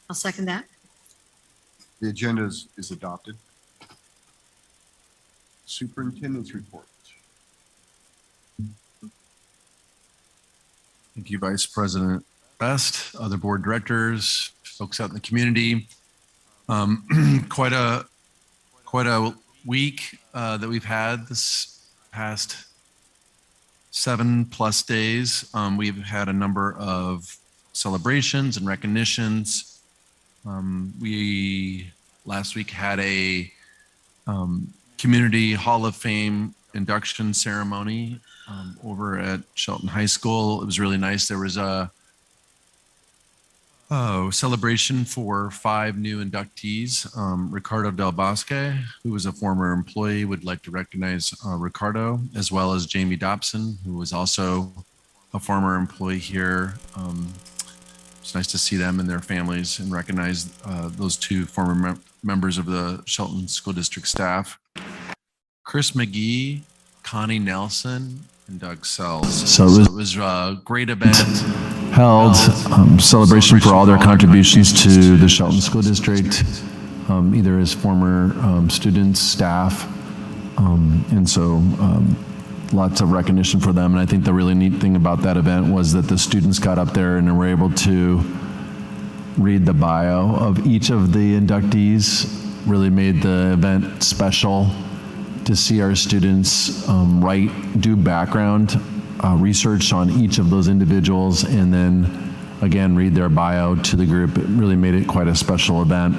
I'll second that. The agenda is adopted. Superintendent's report. Thank you, Vice President Best, other board directors, folks out in the community. Quite a week that we've had this past 7+ days. We've had a number of celebrations and recognitions. We last week had a Community Hall of Fame induction ceremony over at Shelton High School. It was really nice. There was a celebration for 5 new inductees. Ricardo Del Bosque, who was a former employee, would like to recognize Ricardo, as well as Jamie Dawson, who was also a former employee here. It's nice to see them and their families and recognize those 2 former members of the Shelton School District staff. Chris McGee, Connie Nelson, and Doug Sells. So it was a great event. Held celebration for all their contributions to the Shelton School District, either as former students, staff, and so lots of recognition for them. And I think the really neat thing about that event was that the students got up there and were able to read the bio of each of the inductees. Really made the event special to see our students do background research on each of those individuals, and then again read their bio to the group. It really made it quite a special event.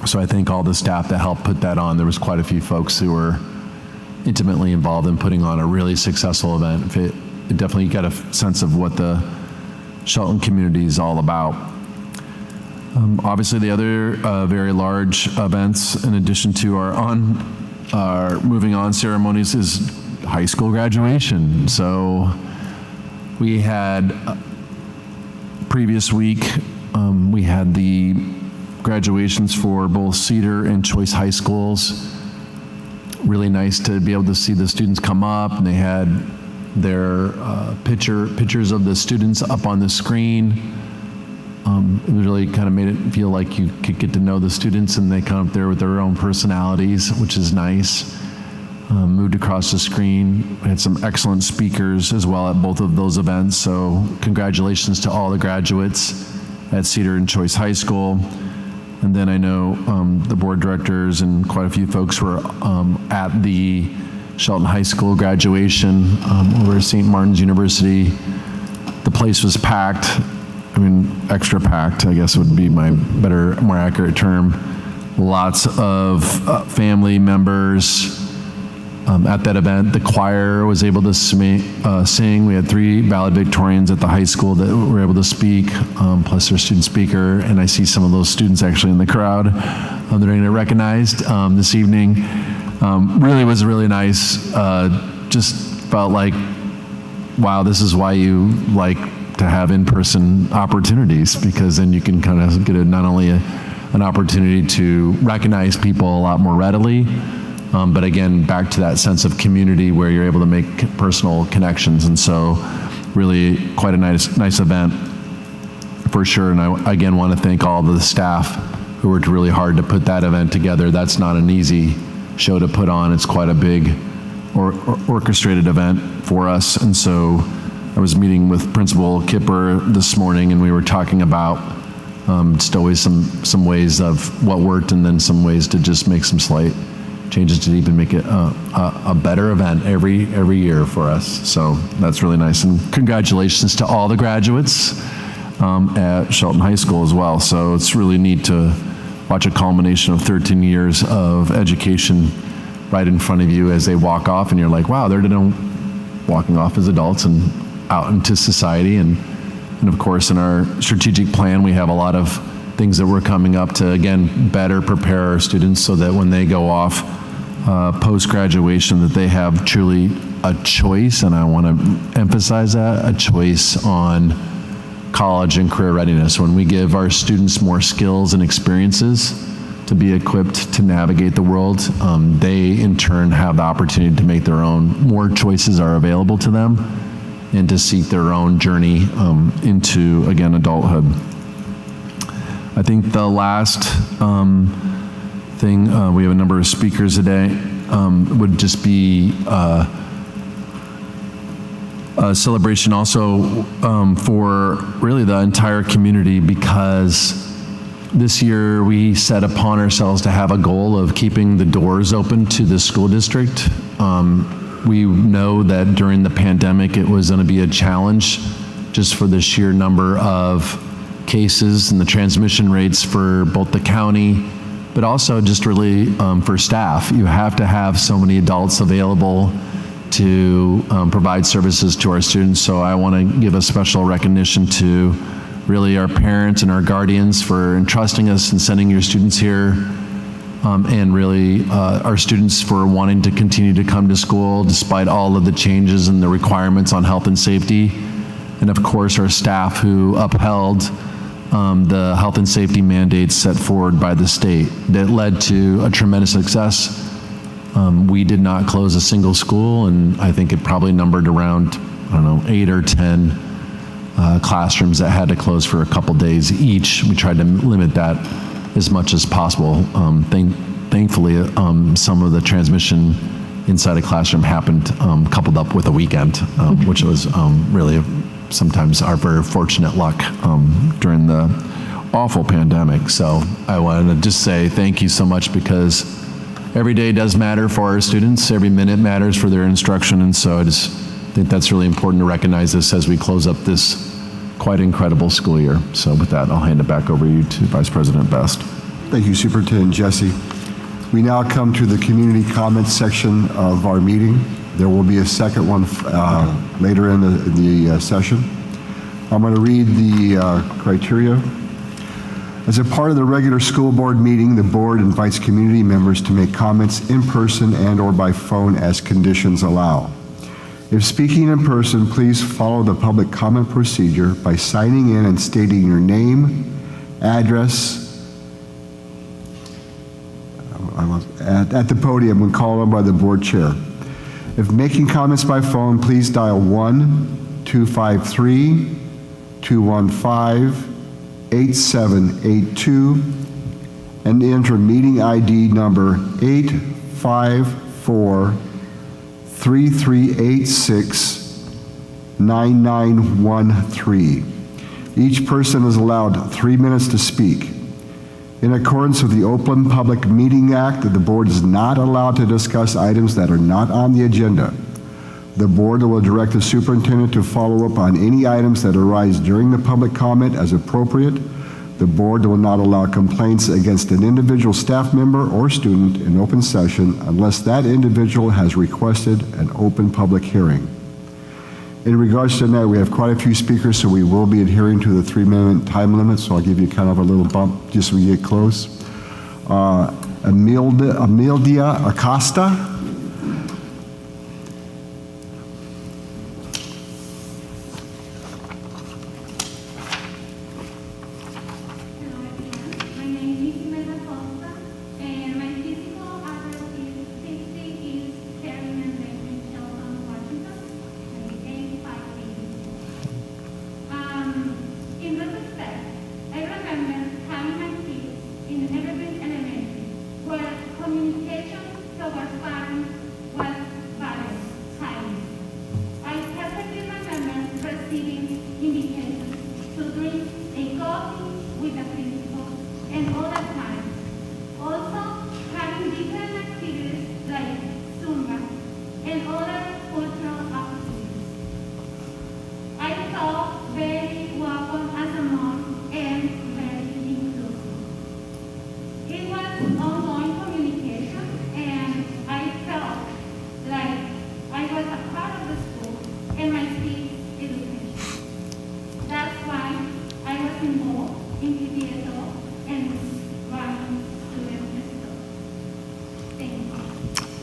So I thank all the staff that helped put that on. There was quite a few folks who were intimately involved in putting on a really successful event. It definitely got a sense of what the Shelton community is all about. Obviously, the other very large events, in addition to our moving on ceremonies, is high school graduation. So we had previous week, we had the graduations for both Cedar and Choice High Schools. Really nice to be able to see the students come up, and they had their pictures of the students up on the screen. It really kind of made it feel like you could get to know the students, and they come up there with their own personalities, which is nice. Moved across the screen. We had some excellent speakers as well at both of those events. So congratulations to all the graduates at Cedar and Choice High School. And then I know the board directors and quite a few folks were at the Shelton High School graduation over at St. Martin's University. The place was packed. I mean, extra packed, I guess would be my more accurate term. Lots of family members at that event. The choir was able to sing. We had 3 valedictorians at the high school that were able to speak, plus their student speaker. And I see some of those students actually in the crowd that are going to recognized this evening. Really was really nice. Just felt like, wow, this is why you like to have in-person opportunities, because then you can kind of get not only an opportunity to recognize people a lot more readily, but again, back to that sense of community where you're able to make personal connections. And so really quite a nice event for sure. And I again want to thank all the staff who worked really hard to put that event together. That's not an easy show to put on. It's quite a big orchestrated event for us. And so I was meeting with Principal Kipper this morning, and we were talking about just always some ways of what worked, and then some ways to just make some slight changes to even make it a better event every year for us. So that's really nice. And congratulations to all the graduates at Shelton High School as well. So it's really neat to watch a culmination of 13 years of education right in front of you as they walk off, and you're like, wow, they're walking off as adults and out into society. And of course, in our strategic plan, we have a lot of things that we're coming up to, again, better prepare our students so that when they go off post-graduation, that they have truly a choice, and I want to emphasize that, a choice on college and career readiness. When we give our students more skills and experiences to be equipped to navigate the world, they in turn have the opportunity to make their own. More choices are available to them, and to seek their own journey into, again, adulthood. I think the last thing, we have a number of speakers today, would just be a celebration also for really the entire community, because this year we set upon ourselves to have a goal of keeping the doors open to the school district. We know that during the pandemic it was going to be a challenge just for the sheer number of cases and the transmission rates for both the county, but also just really for staff. You have to have so many adults available to provide services to our students. So I want to give a special recognition to really our parents and our guardians for entrusting us and sending your students here, and really our students for wanting to continue to come to school despite all of the changes and the requirements on health and safety. And of course our staff who upheld the health and safety mandates set forward by the state that led to a tremendous success. We did not close a single school, and I think it probably numbered around, I don't know, 8 or 10 classrooms that had to close for a couple days each. We tried to limit that as much as possible. Thankfully, some of the transmission inside a classroom happened coupled up with a weekend, which was really sometimes our very fortunate luck during the awful pandemic. So I wanted to just say thank you so much, because every day does matter for our students. Every minute matters for their instruction. And so I just think that's really important to recognize this as we close up this quite incredible school year. So with that, I'll hand it back over to you to Vice President Best. Thank you, Superintendent Jesse. We now come to the community comments section of our meeting. There will be a second one later in the session. I'm going to read the criteria. As a part of the regular school board meeting, the board invites community members to make comments in person and or by phone as conditions allow. If speaking in person, please follow the public comment procedure by signing in and stating your name, address, at the podium when called on by the board chair. If making comments by phone, please dial 1-253-215-8782 and enter meeting ID number 854-3386-9913. Each person is allowed 3 minutes to speak. In accordance with the Open Public Meeting Act, the board is not allowed to discuss items that are not on the agenda. The board will direct the superintendent to follow up on any items that arise during the public comment as appropriate. The board will not allow complaints against an individual staff member or student in open session unless that individual has requested an open public hearing. In regards to tonight, we have quite a few speakers, so we will be adhering to the 3-minute time limit, so I'll give you kind of a little bump just when we get close. Amelia Acosta.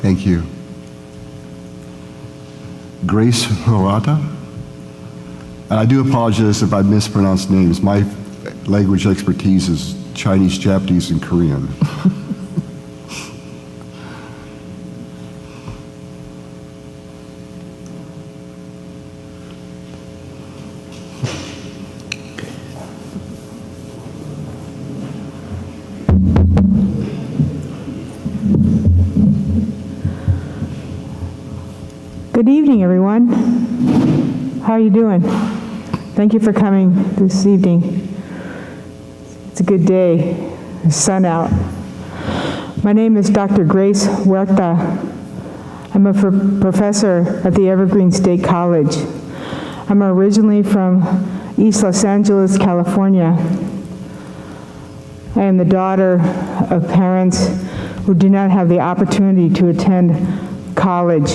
Thank you. Grace Hirata. And I do apologize if I mispronounce names. My language expertise is Chinese, Japanese, and Korean. Good evening, everyone. How are you doing? Thank you for coming this evening. It's a good day. There's sun out. My name is Dr. Grace Huerta. I'm a professor at the Evergreen State College. I'm originally from East Los Angeles, California. I am the daughter of parents who do not have the opportunity to attend college.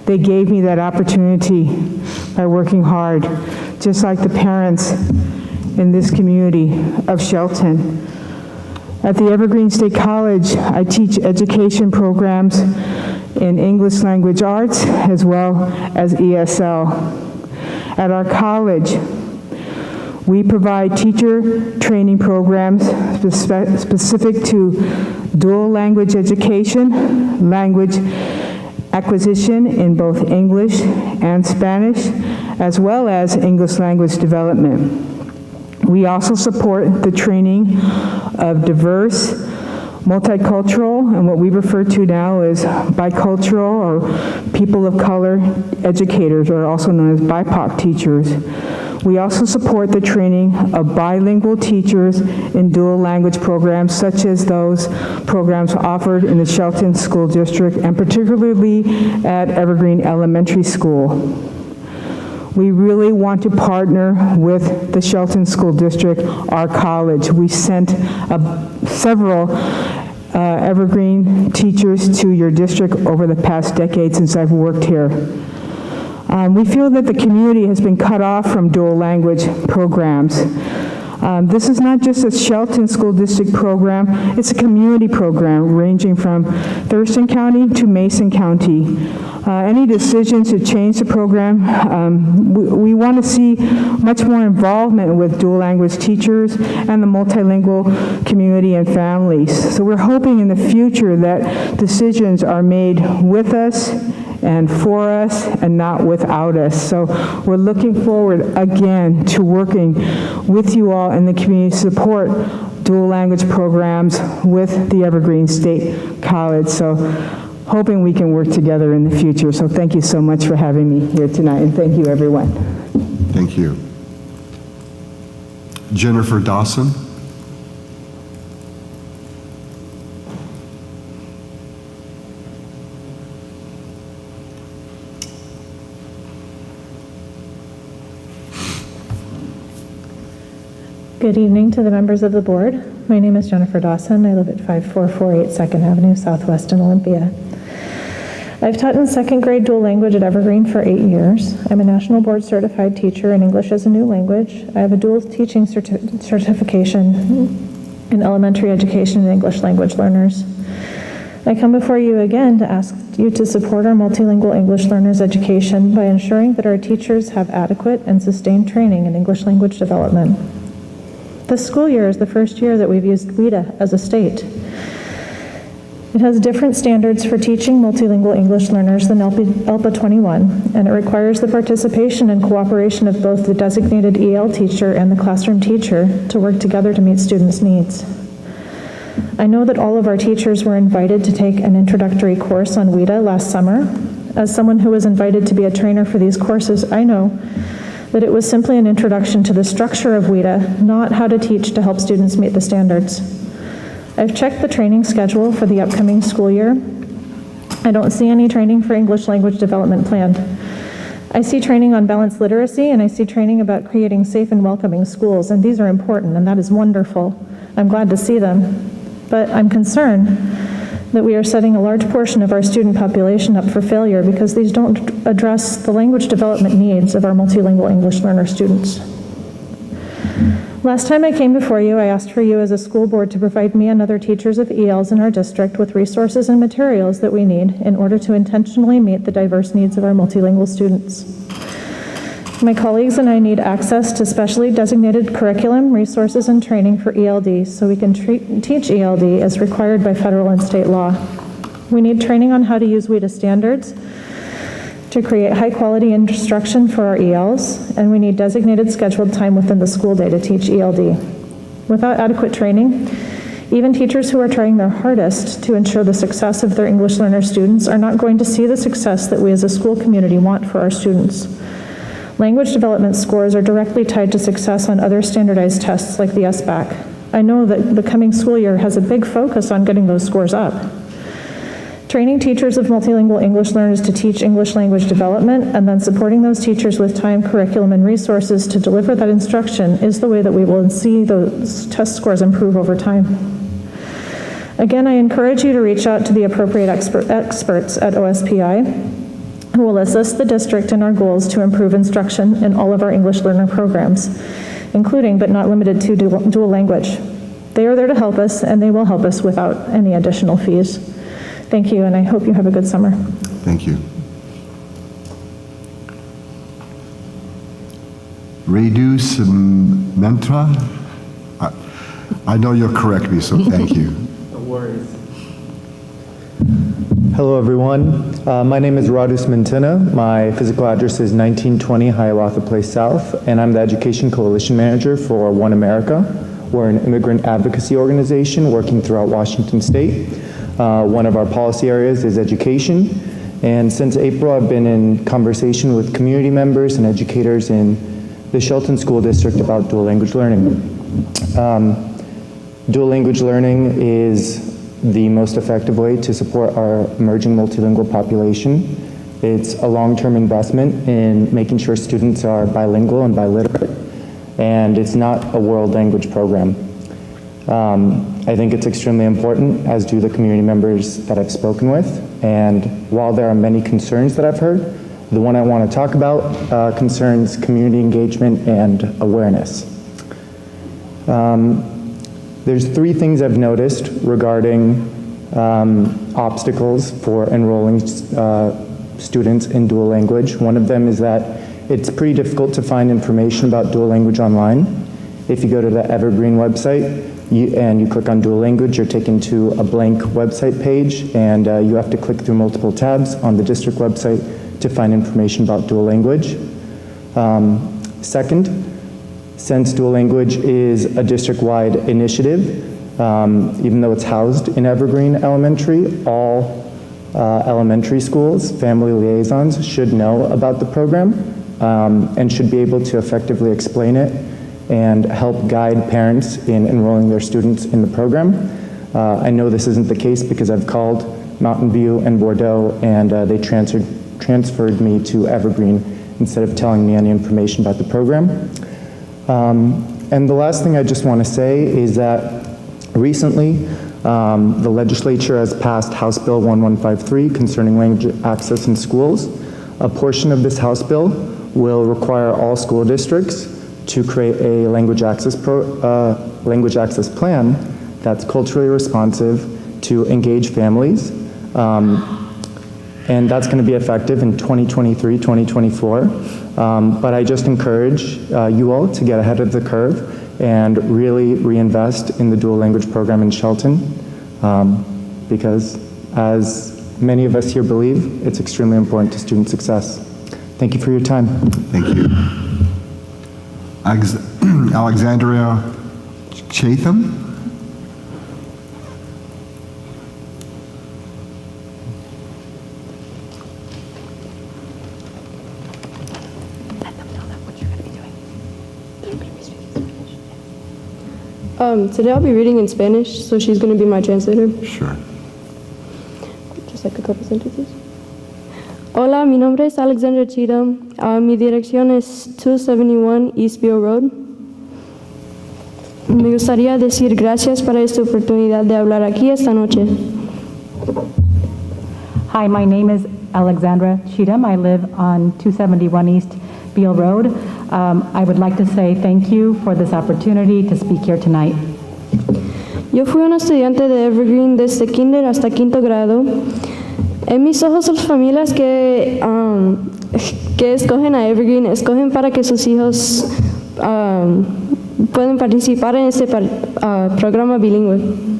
They gave me that opportunity by working hard, just like the parents in this community of Shelton. At the Evergreen State College, I teach education programs in English language arts as well as ESL. At our college, we provide teacher training programs specific to dual language education, language acquisition in both English and Spanish, as well as English language development. We also support the training of diverse, multicultural, and what we refer to now as bicultural or people of color educators, or also known as BIPOC teachers. We also support the training of bilingual teachers in dual language programs, such as those programs offered in the Shelton School District, and particularly at Evergreen Elementary School. We really want to partner with the Shelton School District, our college. We sent several Evergreen teachers to your district over the past decade since I've worked here. We feel that the community has been cut off from dual language programs. This is not just a Shelton School District program, it's a community program ranging from Thurston County to Mason County. Any decisions to change the program, we want to see much more involvement with dual language teachers and the multilingual community and families. So we're hoping in the future that decisions are made with us and for us and not without us. So we're looking forward again to working with you all in the community to support dual language programs with the Evergreen State College. So hoping we can work together in the future. So thank you so much for having me here tonight, and thank you, everyone. Thank you. Jennifer Dawson. Good evening to the members of the board. My name is Jennifer Dawson. I live at 5448 2nd Avenue Southwest in Olympia. I've taught in second grade dual language at Evergreen for 8 years. I'm a national board certified teacher in English as a new language. I have a dual teaching certification in elementary education and English language learners. I come before you again to ask you to support our multilingual English learners education by ensuring that our teachers have adequate and sustained training in English language development. This school year is the first year that we've used WIDA as a state. It has different standards for teaching multilingual English learners than ELPA 21, and it requires the participation and cooperation of both the designated EL teacher and the classroom teacher to work together to meet students' needs. I know that all of our teachers were invited to take an introductory course on WIDA last summer. As someone who was invited to be a trainer for these courses, I know that it was simply an introduction to the structure of WIDA, not how to teach to help students meet the standards. I've checked the training schedule for the upcoming school year. I don't see any training for English language development planned. I see training on balanced literacy, and I see training about creating safe and welcoming schools, and these are important, and that is wonderful. I'm glad to see them, but I'm concerned that we are setting a large portion of our student population up for failure because these don't address the language development needs of our multilingual English learner students. Last time I came before you, I asked for you as a school board to provide me and other teachers of ELs in our district with resources and materials that we need in order to intentionally meet the diverse needs of our multilingual students. My colleagues and I need access to specially designated curriculum, resources, and training for ELD so we can teach ELD as required by federal and state law. We need training on how to use WIDA standards to create high-quality instruction for our ELs, and we need designated scheduled time within the school day to teach ELD. Without adequate training, Even teachers who are trying their hardest to ensure the success of their English learner students are not going to see the success that we as a school community want for our students. Language development scores are directly tied to success on other standardized tests like the SBAC. I know that the coming school year has a big focus on getting those scores up. Training teachers of multilingual English learners to teach English language development and then supporting those teachers with time, curriculum, and resources to deliver that instruction is the way that we will see those test scores improve over time. Again, I encourage you to reach out to the appropriate experts at OSPI who will assist the district in our goals to improve instruction in all of our English learner programs, including but not limited to dual language. They are there to help us, and they will help us without any additional fees. Thank you, and I hope you have a good summer. Thank you. Reduce Mentra? I know you'll correct me, so thank you. No worries. Hello, everyone. My name is Radus Mentina. My physical address is 1920 Hiawatha Place South, and I'm the Education Coalition Manager for One America. We're an immigrant advocacy organization working throughout Washington State. One of our policy areas is education, and since April I've been in conversation with community members and educators in the Shelton School District about dual language learning. Dual language learning is the most effective way to support our emerging multilingual population. It's a long-term investment in making sure students are bilingual and biliterate, and it's not a world language program. I think it's extremely important, as do the community members that I've spoken with, and while there are many concerns that I've heard, the one I want to talk about concerns community engagement and awareness. There's three things I've noticed regarding obstacles for enrolling students in dual language. One of them is that it's pretty difficult to find information about dual language online. If you go to the Evergreen website and you click on dual language, you're taken to a blank website page, and you have to click through multiple tabs on the district website to find information about dual language. Second, since dual language is a district-wide initiative, even though it's housed in Evergreen Elementary, all elementary schools, family liaisons should know about the program and should be able to effectively explain it and help guide parents in enrolling their students in the program. I know this isn't the case because I've called Mountain View and Bordeaux, and they transferred me to Evergreen instead of telling me any information about the program. And the last thing I just want to say is that recently the legislature has passed House Bill 1153 concerning language access in schools. A portion of this House bill will require all school districts to create a language access plan that's culturally responsive to engage families. And that's going to be effective in 2023, 2024. But I just encourage you all to get ahead of the curve and really reinvest in the dual language program in Shelton, because as many of us here believe, it's extremely important to student success. Thank you for your time. Thank you. Alexandria Chatham? Today I'll be reading in Spanish, so she's going to be my translator. Sure. Just like a couple sentences. Hola, mi nombre es Alexandra Cheatham. Mi dirección es 271 Eastville Road. Me gustaría decir gracias para esta oportunidad de hablar aquí esta noche. Hi, my name is Alexandra Cheatham. I live on 271 East Beale Road. I would like to say thank you for this opportunity to speak here tonight. Yo fui una estudiante de Evergreen desde kinder hasta quinto grado. En mis ojos, las familias que escogen a Evergreen escogen para que sus hijos puedan participar en este programa bilingüe.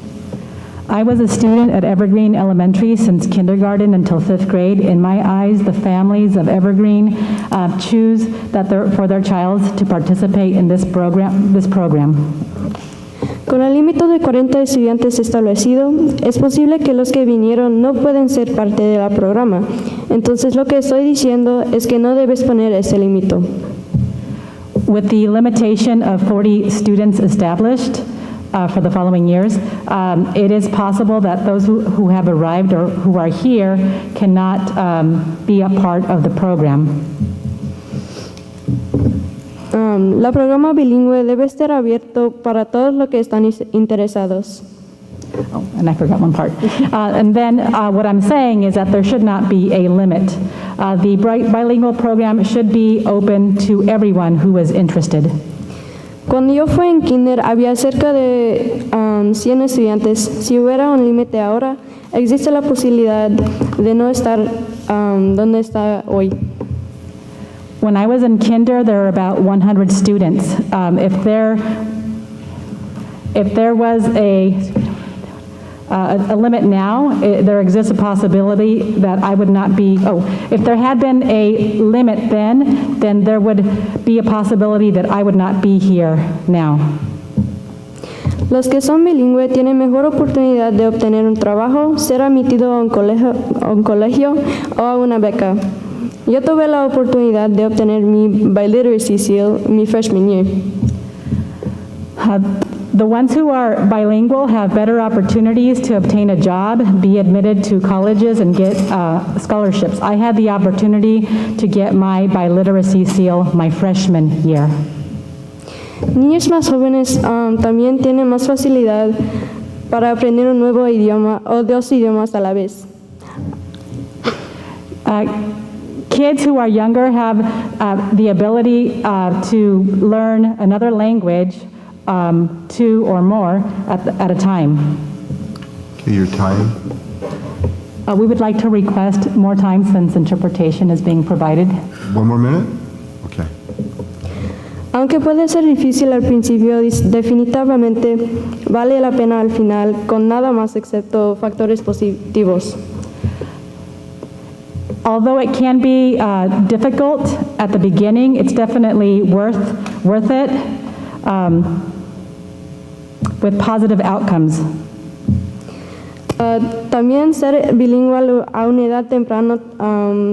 I was a student at Evergreen Elementary since kindergarten until 5th grade. In my eyes, the families of Evergreen choose for their child to participate in this program. Con el límite de 40 estudiantes establecido, es posible que los que vinieron no pueden ser parte del programa. Entonces lo que estoy diciendo es que no debes poner ese límite. With the limitation of 40 students established for the following years, it is possible that those who have arrived or who are here cannot be a part of the program. La programa bilingüe debe estar abierto para todos los que están interesados. Oh, and I forgot one part. And then what I'm saying is that there should not be a limit. The bilingual program should be open to everyone who is interested. Cuando yo fui en kinder había cerca de 100 estudiantes. Si hubiera un límite ahora, existe la posibilidad de no estar donde está hoy. When I was in kinder, there were about 100 students. If there was a limit now, there exists a possibility that I would not be, if there had been a limit then there would be a possibility that I would not be here now. Los que son bilingües tienen mejor oportunidad de obtener un trabajo, ser admitido a un colegio o a una beca. Yo tuve la oportunidad de obtener mi biliteracy seal mi freshman year. The ones who are bilingual have better opportunities to obtain a job, be admitted to colleges, and get scholarships. I had the opportunity to get my biliteracy seal my freshman year. Niños más jóvenes también tienen más facilidad para aprender un nuevo idioma o dos idiomas a la vez. Kids who are younger have the ability to learn another language, 2 or more at a time. Okay, your time. We would like to request more time since interpretation is being provided. 1 more minute? Okay. Aunque puede ser difícil al principio, definitivamente vale la pena al final con nada más excepto factores positivos. Although it can be difficult at the beginning, it's definitely worth it with positive outcomes. También ser bilingüe a una edad temprana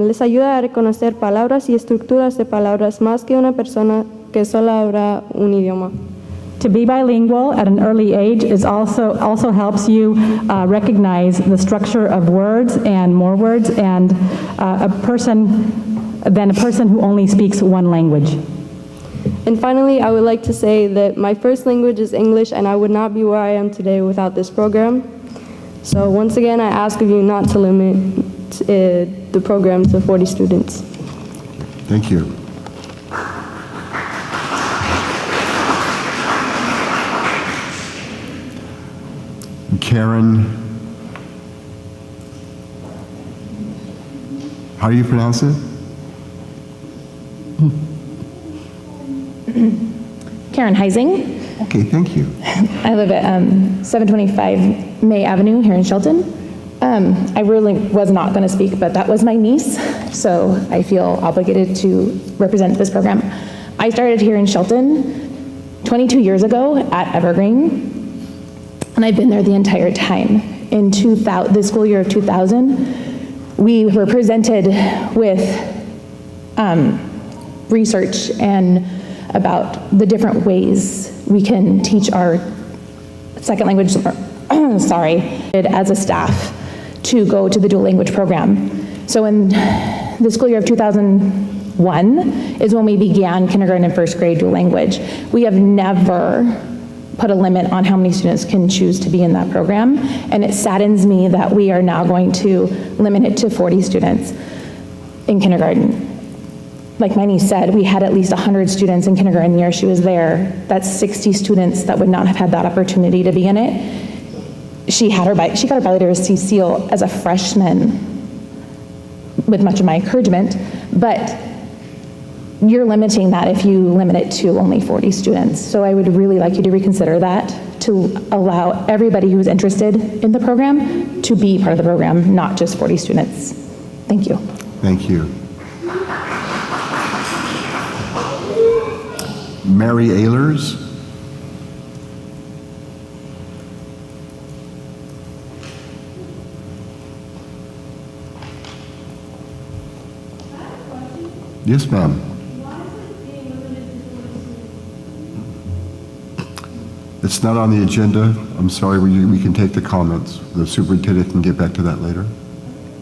les ayuda a reconocer palabras y estructuras de palabras más que una persona que solo habla un idioma. To be bilingual at an early age is also helps you recognize the structure of words and more words and a person who only speaks one language. And finally, I would like to say that my first language is English, and I would not be where I am today without this program. So once again, I ask of you not to limit the program to 40 students. Thank you. Karen, how do you pronounce it? Karen Heising. Okay, thank you. I live at 725 May Avenue here in Shelton. I really was not going to speak, but that was my niece, so I feel obligated to represent this program. I started here in Shelton 22 years ago at Evergreen, and I've been there the entire time. In the school year of 2000, we were presented with research and about the different ways we can teach our second language, as a staff to go to the dual language program. So in the school year of 2001 is when we began kindergarten and first grade dual language. We have never put a limit on how many students can choose to be in that program, and it saddens me that we are now going to limit it to 40 students in kindergarten. Like my niece said, we had at least 100 students in kindergarten the year she was there. That's 60 students that would not have had that opportunity to be in it. She got her biliteracy seal as a freshman with much of my encouragement, but you're limiting that if you limit it to only 40 students. So I would really like you to reconsider that, to allow everybody who's interested in the program to be part of the program, not just 40 students. Thank you. Thank you. Mary Ehlers. Yes, ma'am. It's not on the agenda. I'm sorry, we can take the comments. The superintendent can get back to that later.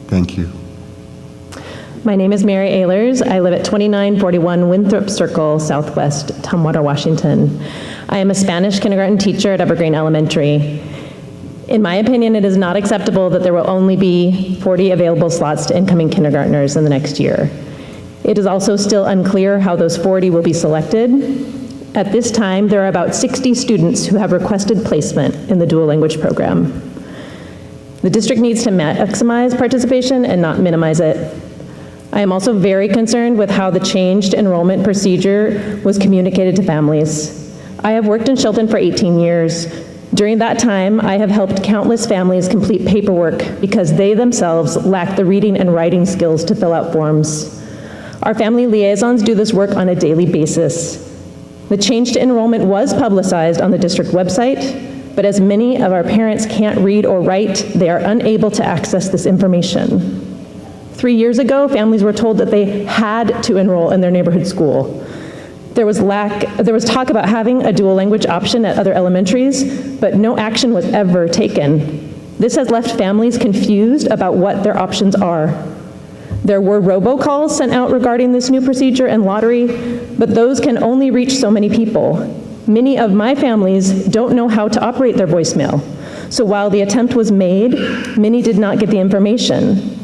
Thank you. My name is Mary Ehlers. I live at 2941 Winthrop Circle, Southwest Tumwater, Washington. I am a Spanish kindergarten teacher at Evergreen Elementary. In my opinion, it is not acceptable that there will only be 40 available slots to incoming kindergartners in the next year. It is also still unclear how those 40 will be selected. At this time, there are about 60 students who have requested placement in the dual language program. The district needs to maximize participation and not minimize it. I am also very concerned with how the changed enrollment procedure was communicated to families. I have worked in Shelton for 18 years. During that time, I have helped countless families complete paperwork because they themselves lack the reading and writing skills to fill out forms. Our family liaisons do this work on a daily basis. The change to enrollment was publicized on the district website, but as many of our parents can't read or write, they are unable to access this information. 3 years ago, families were told that they had to enroll in their neighborhood school. There was talk about having a dual language option at other elementaries, but no action was ever taken. This has left families confused about what their options are. There were robocalls sent out regarding this new procedure and lottery, but those can only reach so many people. Many of my families don't know how to operate their voicemail. So while the attempt was made, many did not get the information.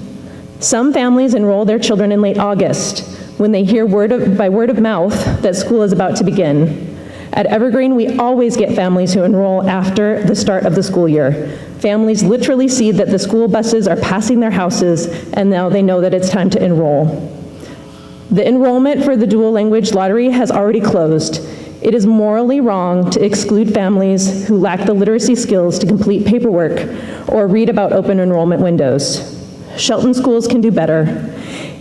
Some families enroll their children in late August when they hear by word of mouth that school is about to begin. At Evergreen, we always get families who enroll after the start of the school year. Families literally see that the school buses are passing their houses, and now they know that it's time to enroll. The enrollment for the dual language lottery has already closed. It is morally wrong to exclude families who lack the literacy skills to complete paperwork or read about open enrollment windows. Shelton schools can do better.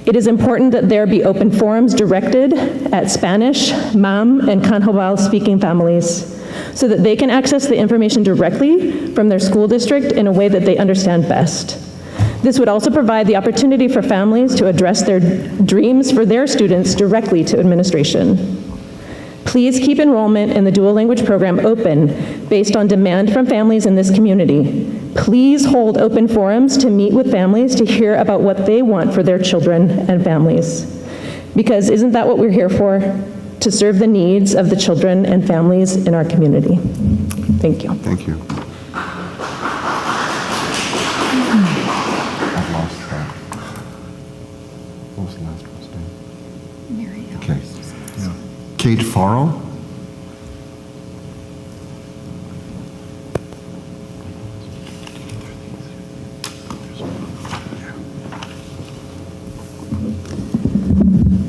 It is important that there be open forums directed at Spanish, Mam, and Canjobal speaking families so that they can access the information directly from their school district in a way that they understand best. This would also provide the opportunity for families to address their dreams for their students directly to administration. Please keep enrollment in the dual language program open based on demand from families in this community. Please hold open forums to meet with families to hear about what they want for their children and families. Because isn't that what we're here for? To serve the needs of the children and families in our community. Thank you. Thank you. I've lost track. What was the last one's name? Mary. Okay. Yeah. Kate Farrell.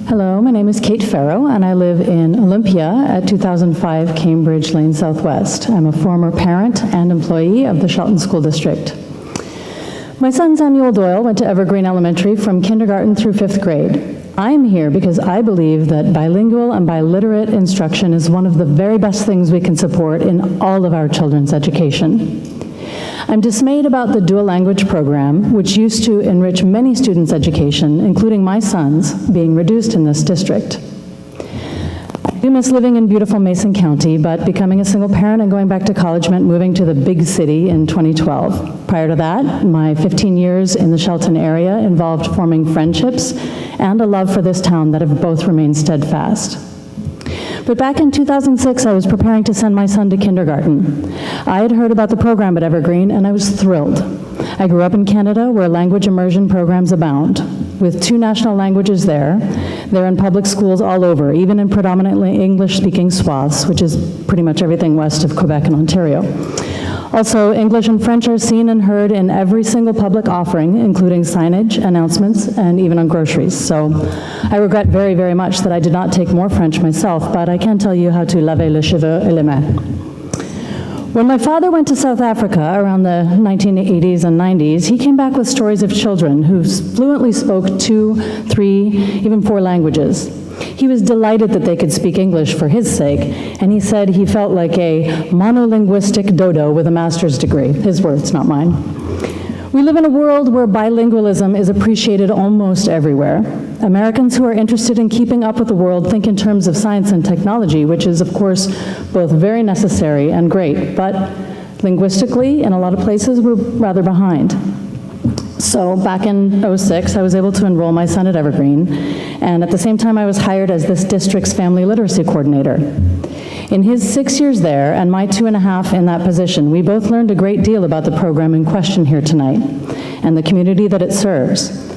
Hello, my name is Kate Farrell, and I live in Olympia at 2005 Cambridge Lane Southwest. I'm a former parent and employee of the Shelton School District. My son Samuel Doyle went to Evergreen Elementary from kindergarten through 5th grade. I'm here because I believe that bilingual and biliterate instruction is one of the very best things we can support in all of our children's education. I'm dismayed about the dual language program, which used to enrich many students' education, including my son's, being reduced in this district. I do miss living in beautiful Mason County, but becoming a single parent and going back to college meant moving to the big city in 2012. Prior to that, my 15 years in the Shelton area involved forming friendships and a love for this town that have both remained steadfast. But back in 2006, I was preparing to send my son to kindergarten. I had heard about the program at Evergreen, and I was thrilled. I grew up in Canada, where language immersion programs abound. With 2 national languages there, they're in public schools all over, even in predominantly English-speaking swaths, which is pretty much everything west of Quebec and Ontario. Also, English and French are seen and heard in every single public offering, including signage, announcements, and even on groceries. So I regret very, very much that I did not take more French myself, but I can tell you how to laver les cheveux et les mains. When my father went to South Africa around the 1980s and 90s, he came back with stories of children who fluently spoke 2, 3, even 4 languages. He was delighted that they could speak English for his sake, and he said he felt like a monolinguistic dodo with a master's degree. His words, not mine. We live in a world where bilingualism is appreciated almost everywhere. Americans who are interested in keeping up with the world think in terms of science and technology, which is, of course, both very necessary and great, but linguistically, in a lot of places, we're rather behind. So back in '06, I was able to enroll my son at Evergreen, and at the same time I was hired as this district's family literacy coordinator. In his 6 years there, and my 2.5 in that position, we both learned a great deal about the program in question here tonight, and the community that it serves.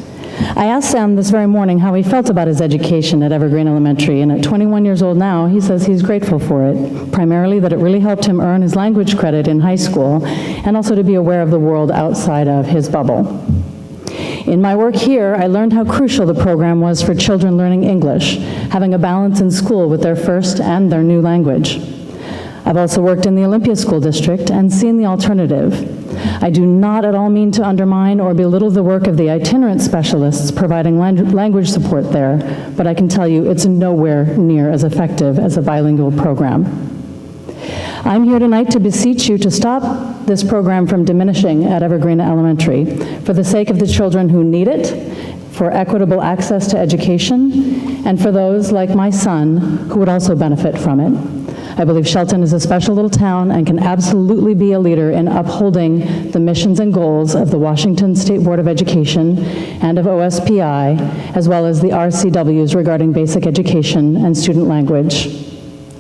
I asked Sam this very morning how he felt about his education at Evergreen Elementary, and at 21 years old now, he says he's grateful for it, primarily that it really helped him earn his language credit in high school, and also to be aware of the world outside of his bubble. In my work here, I learned how crucial the program was for children learning English, having a balance in school with their first and their new language. I've also worked in the Olympia School District and seen the alternative. I do not at all mean to undermine or belittle the work of the itinerant specialists providing language support there, but I can tell you it's nowhere near as effective as a bilingual program. I'm here tonight to beseech you to stop this program from diminishing at Evergreen Elementary for the sake of the children who need it, for equitable access to education, and for those like my son who would also benefit from it. I believe Shelton is a special little town and can absolutely be a leader in upholding the missions and goals of the Washington State Board of Education and of OSPI, as well as the RCWs regarding basic education and student language.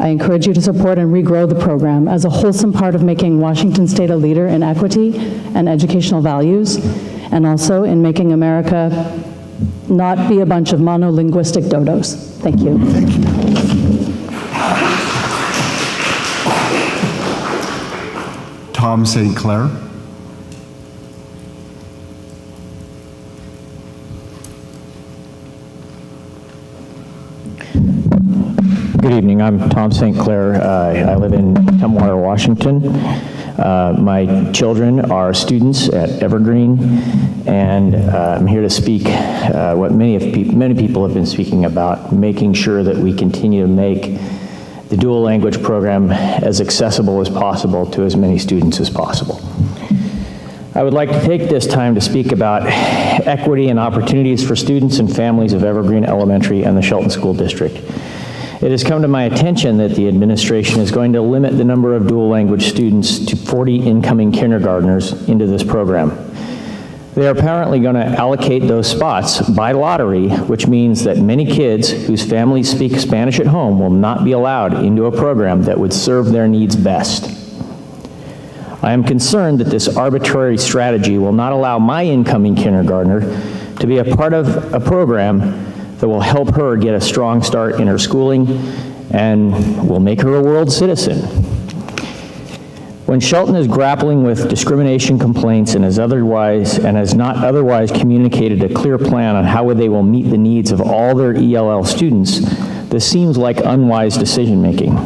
I encourage you to support and regrow the program as a wholesome part of making Washington State a leader in equity and educational values, and also in making America not be a bunch of monolinguistic dodos. Thank you. Thank you. Tom St. Clair. Good evening. I'm Tom St. Clair. I live in Tumwater, Washington. My children are students at Evergreen, and I'm here to speak what many people have been speaking about, making sure that we continue to make the dual language program as accessible as possible to as many students as possible. I would like to take this time to speak about equity and opportunities for students and families of Evergreen Elementary and the Shelton School District. It has come to my attention that the administration is going to limit the number of dual language students to 40 incoming kindergartners into this program. They are apparently going to allocate those spots by lottery, which means that many kids whose families speak Spanish at home will not be allowed into a program that would serve their needs best. I am concerned that this arbitrary strategy will not allow my incoming kindergartner to be a part of a program that will help her get a strong start in her schooling and will make her a world citizen. When Shelton is grappling with discrimination complaints and has not otherwise communicated a clear plan on how they will meet the needs of all their ELL students, this seems like unwise decision-making.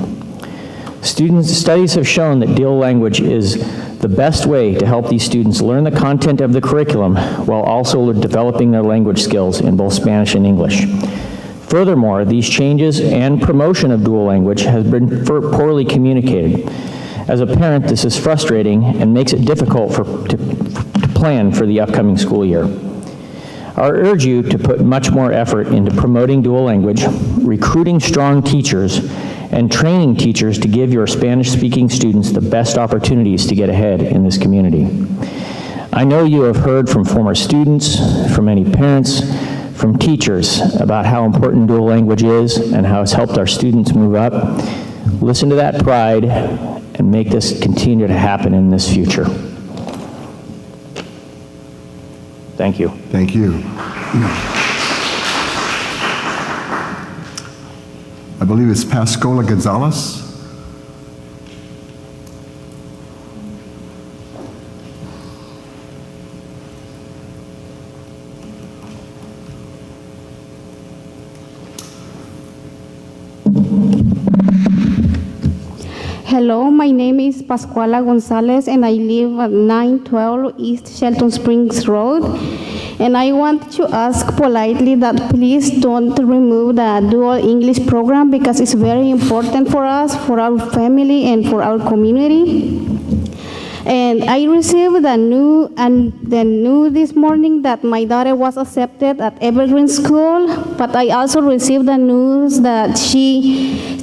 Studies have shown that dual language is the best way to help these students learn the content of the curriculum while also developing their language skills in both Spanish and English. Furthermore, these changes and promotion of dual language has been poorly communicated. As a parent, this is frustrating and makes it difficult to plan for the upcoming school year. I urge you to put much more effort into promoting dual language, recruiting strong teachers, and training teachers to give your Spanish-speaking students the best opportunities to get ahead in this community. I know you have heard from former students, from many parents, from teachers about how important dual language is and how it's helped our students move up. Listen to that pride and make this continue to happen in this future. Thank you. Thank you. I believe it's Pascola Gonzalez. Hello, my name is Pascuala Gonzalez and I live at 912 East Shelton Springs Road. And I want to ask politely that please don't remove the dual English program because it's very important for us, for our family, and for our community. And I received the news this morning that my daughter was accepted at Evergreen School, but I also received the news that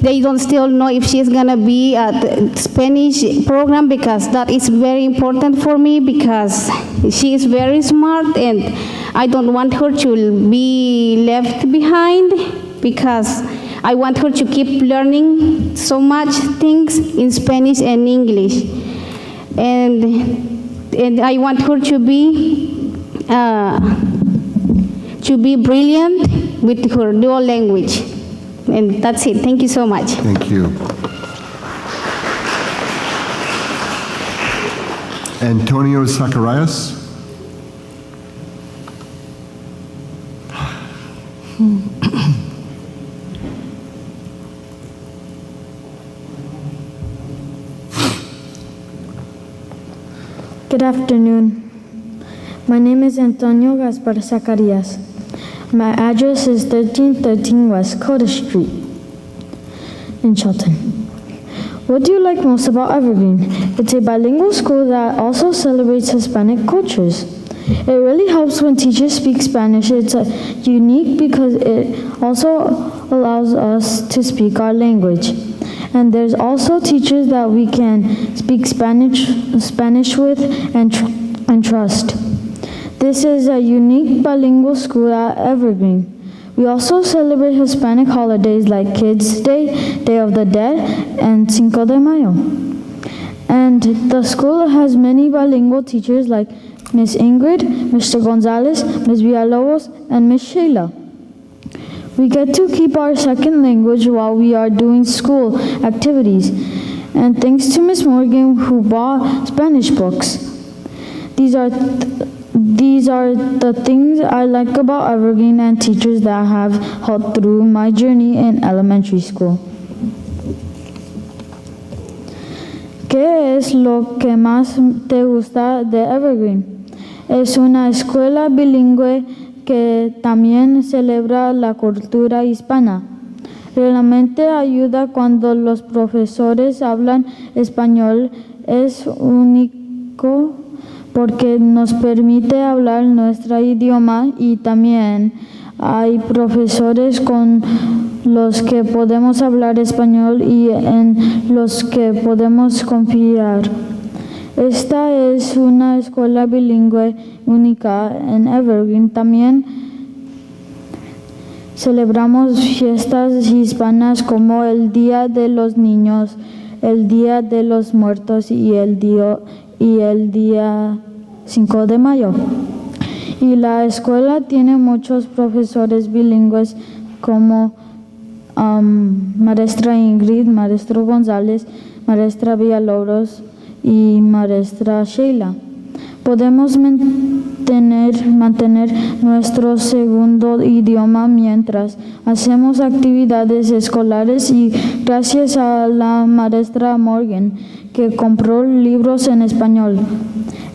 they don't still know if she's gonna be at the Spanish program, because that is very important for me, because she is very smart and I don't want her to be left behind, because I want her to keep learning so much things in Spanish and English. And I want her to be brilliant with her dual language. And that's it. Thank you so much. Thank you. Antonio Zacharias. Good afternoon. My name is Antonio Gaspar Zacarias. My address is 1313 West Coda Street in Shelton. What do you like most about Evergreen? It's a bilingual school that also celebrates Hispanic cultures. It really helps when teachers speak Spanish. It's unique because it also allows us to speak our language. And there's also teachers that we can speak Spanish with and trust. This is a unique bilingual school at Evergreen. We also celebrate Hispanic holidays like Kids Day, Day of the Dead, and Cinco de Mayo. And the school has many bilingual teachers like Miss Ingrid, Mr. Gonzalez, Miss Villalobos, and Miss Sheila. We get to keep our second language while we are doing school activities. And thanks to Miss Morgan, who bought Spanish books. These are the things I like about Evergreen and teachers that have helped through my journey in elementary school. ¿Qué es lo que más te gusta de Evergreen? Es una escuela bilingüe que también celebra la cultura hispana. Realmente ayuda cuando los profesores hablan español. Es único porque nos permite hablar nuestro idioma y también hay profesores con los que podemos hablar español y en los que podemos confiar. Esta es una escuela bilingüe única en Evergreen. También celebramos fiestas hispanas como el Día de los Niños, el Día de los Muertos y el día 5 de mayo. Y la escuela tiene muchos profesores bilingües como maestra Ingrid, maestro González, maestra Villalobos y maestra Sheila. Podemos mantener nuestro segundo idioma mientras hacemos actividades escolares y gracias a la maestra Morgan que compró libros en español.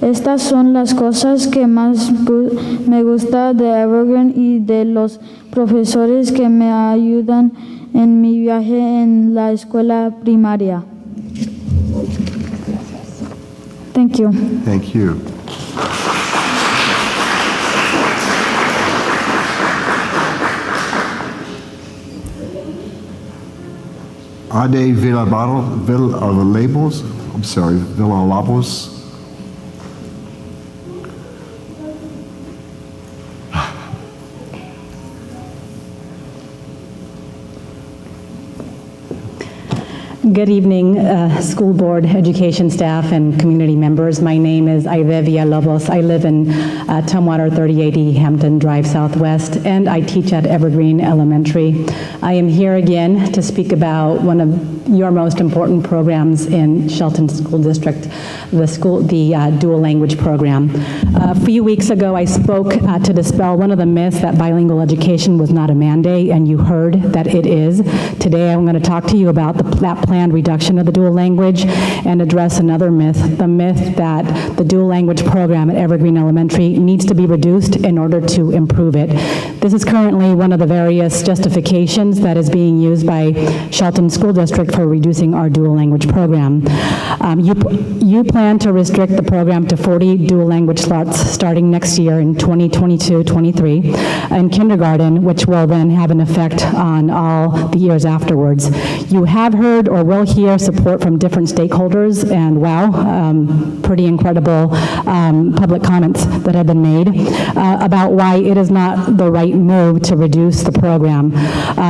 Estas son las cosas que más me gusta de Evergreen y de los profesores que me ayudan en mi viaje en la escuela primaria. Thank you. Thank you. Ade Villalobos. Good evening, school board, education staff, and community members. My name is Aide Villalobos. I live in Tumwater 3080 Hampton Drive Southwest, and I teach at Evergreen Elementary. I am here again to speak about one of your most important programs in Shelton School District, the dual language program. A few weeks ago, I spoke to dispel one of the myths that bilingual education was not a mandate, and you heard that it is. Today, I'm going to talk to you about that plan planned reduction of the dual language and address another myth, the myth that the dual language program at Evergreen Elementary needs to be reduced in order to improve it. This is currently one of the various justifications that is being used by Shelton School District for reducing our dual language program. You plan to restrict the program to 40 dual language slots starting next year in 2022-23 in kindergarten, which will then have an effect on all the years afterwards. You have heard or will hear support from different stakeholders, and wow, pretty incredible public comments that have been made about why it is not the right move to reduce the program.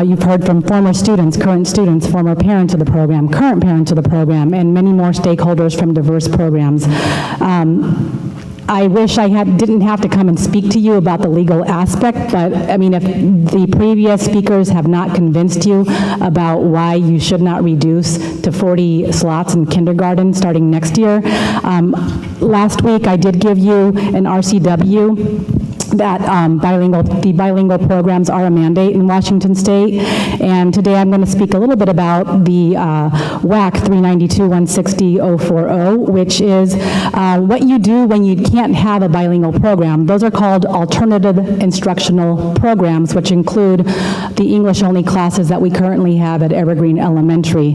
You've heard from former students, current students, former parents of the program, current parents of the program, and many more stakeholders from diverse programs. I wish I didn't have to come and speak to you about the legal aspect, but I mean, if the previous speakers have not convinced you about why you should not reduce to 40 slots in kindergarten starting next year, last week I did give you an RCW that the bilingual programs are a mandate in Washington State, and today I'm going to speak a little bit about the WAC 392-160-040, which is what you do when you can't have a bilingual program. Those are called alternative instructional programs, which include the English-only classes that we currently have at Evergreen Elementary.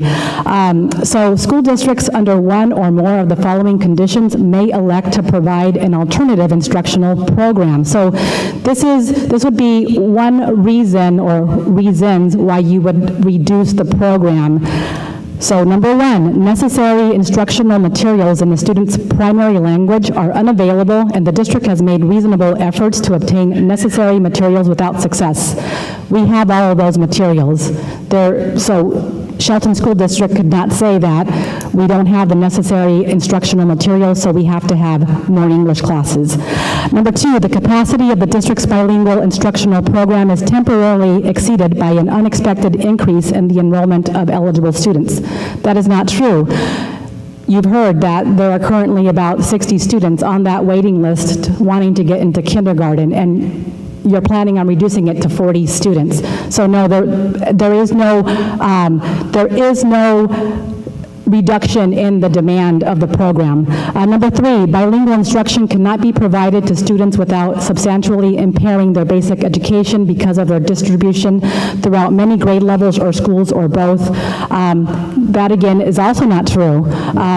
So school districts under one or more of the following conditions may elect to provide an alternative instructional program. So this would be one reason or reasons why you would reduce the program. So number one, necessary instructional materials in the student's primary language are unavailable, and the district has made reasonable efforts to obtain necessary materials without success. We have all of those materials. So Shelton School District could not say that we don't have the necessary instructional materials, so we have to have more English classes. Number two, the capacity of the district's bilingual instructional program is temporarily exceeded by an unexpected increase in the enrollment of eligible students. That is not true. You've heard that there are currently about 60 students on that waiting list wanting to get into kindergarten, and you're planning on reducing it to 40 students. So no, there is no reduction in the demand of the program. Number three, bilingual instruction cannot be provided to students without substantially impairing their basic education because of their distribution throughout many grade levels or schools or both. That again is also not true.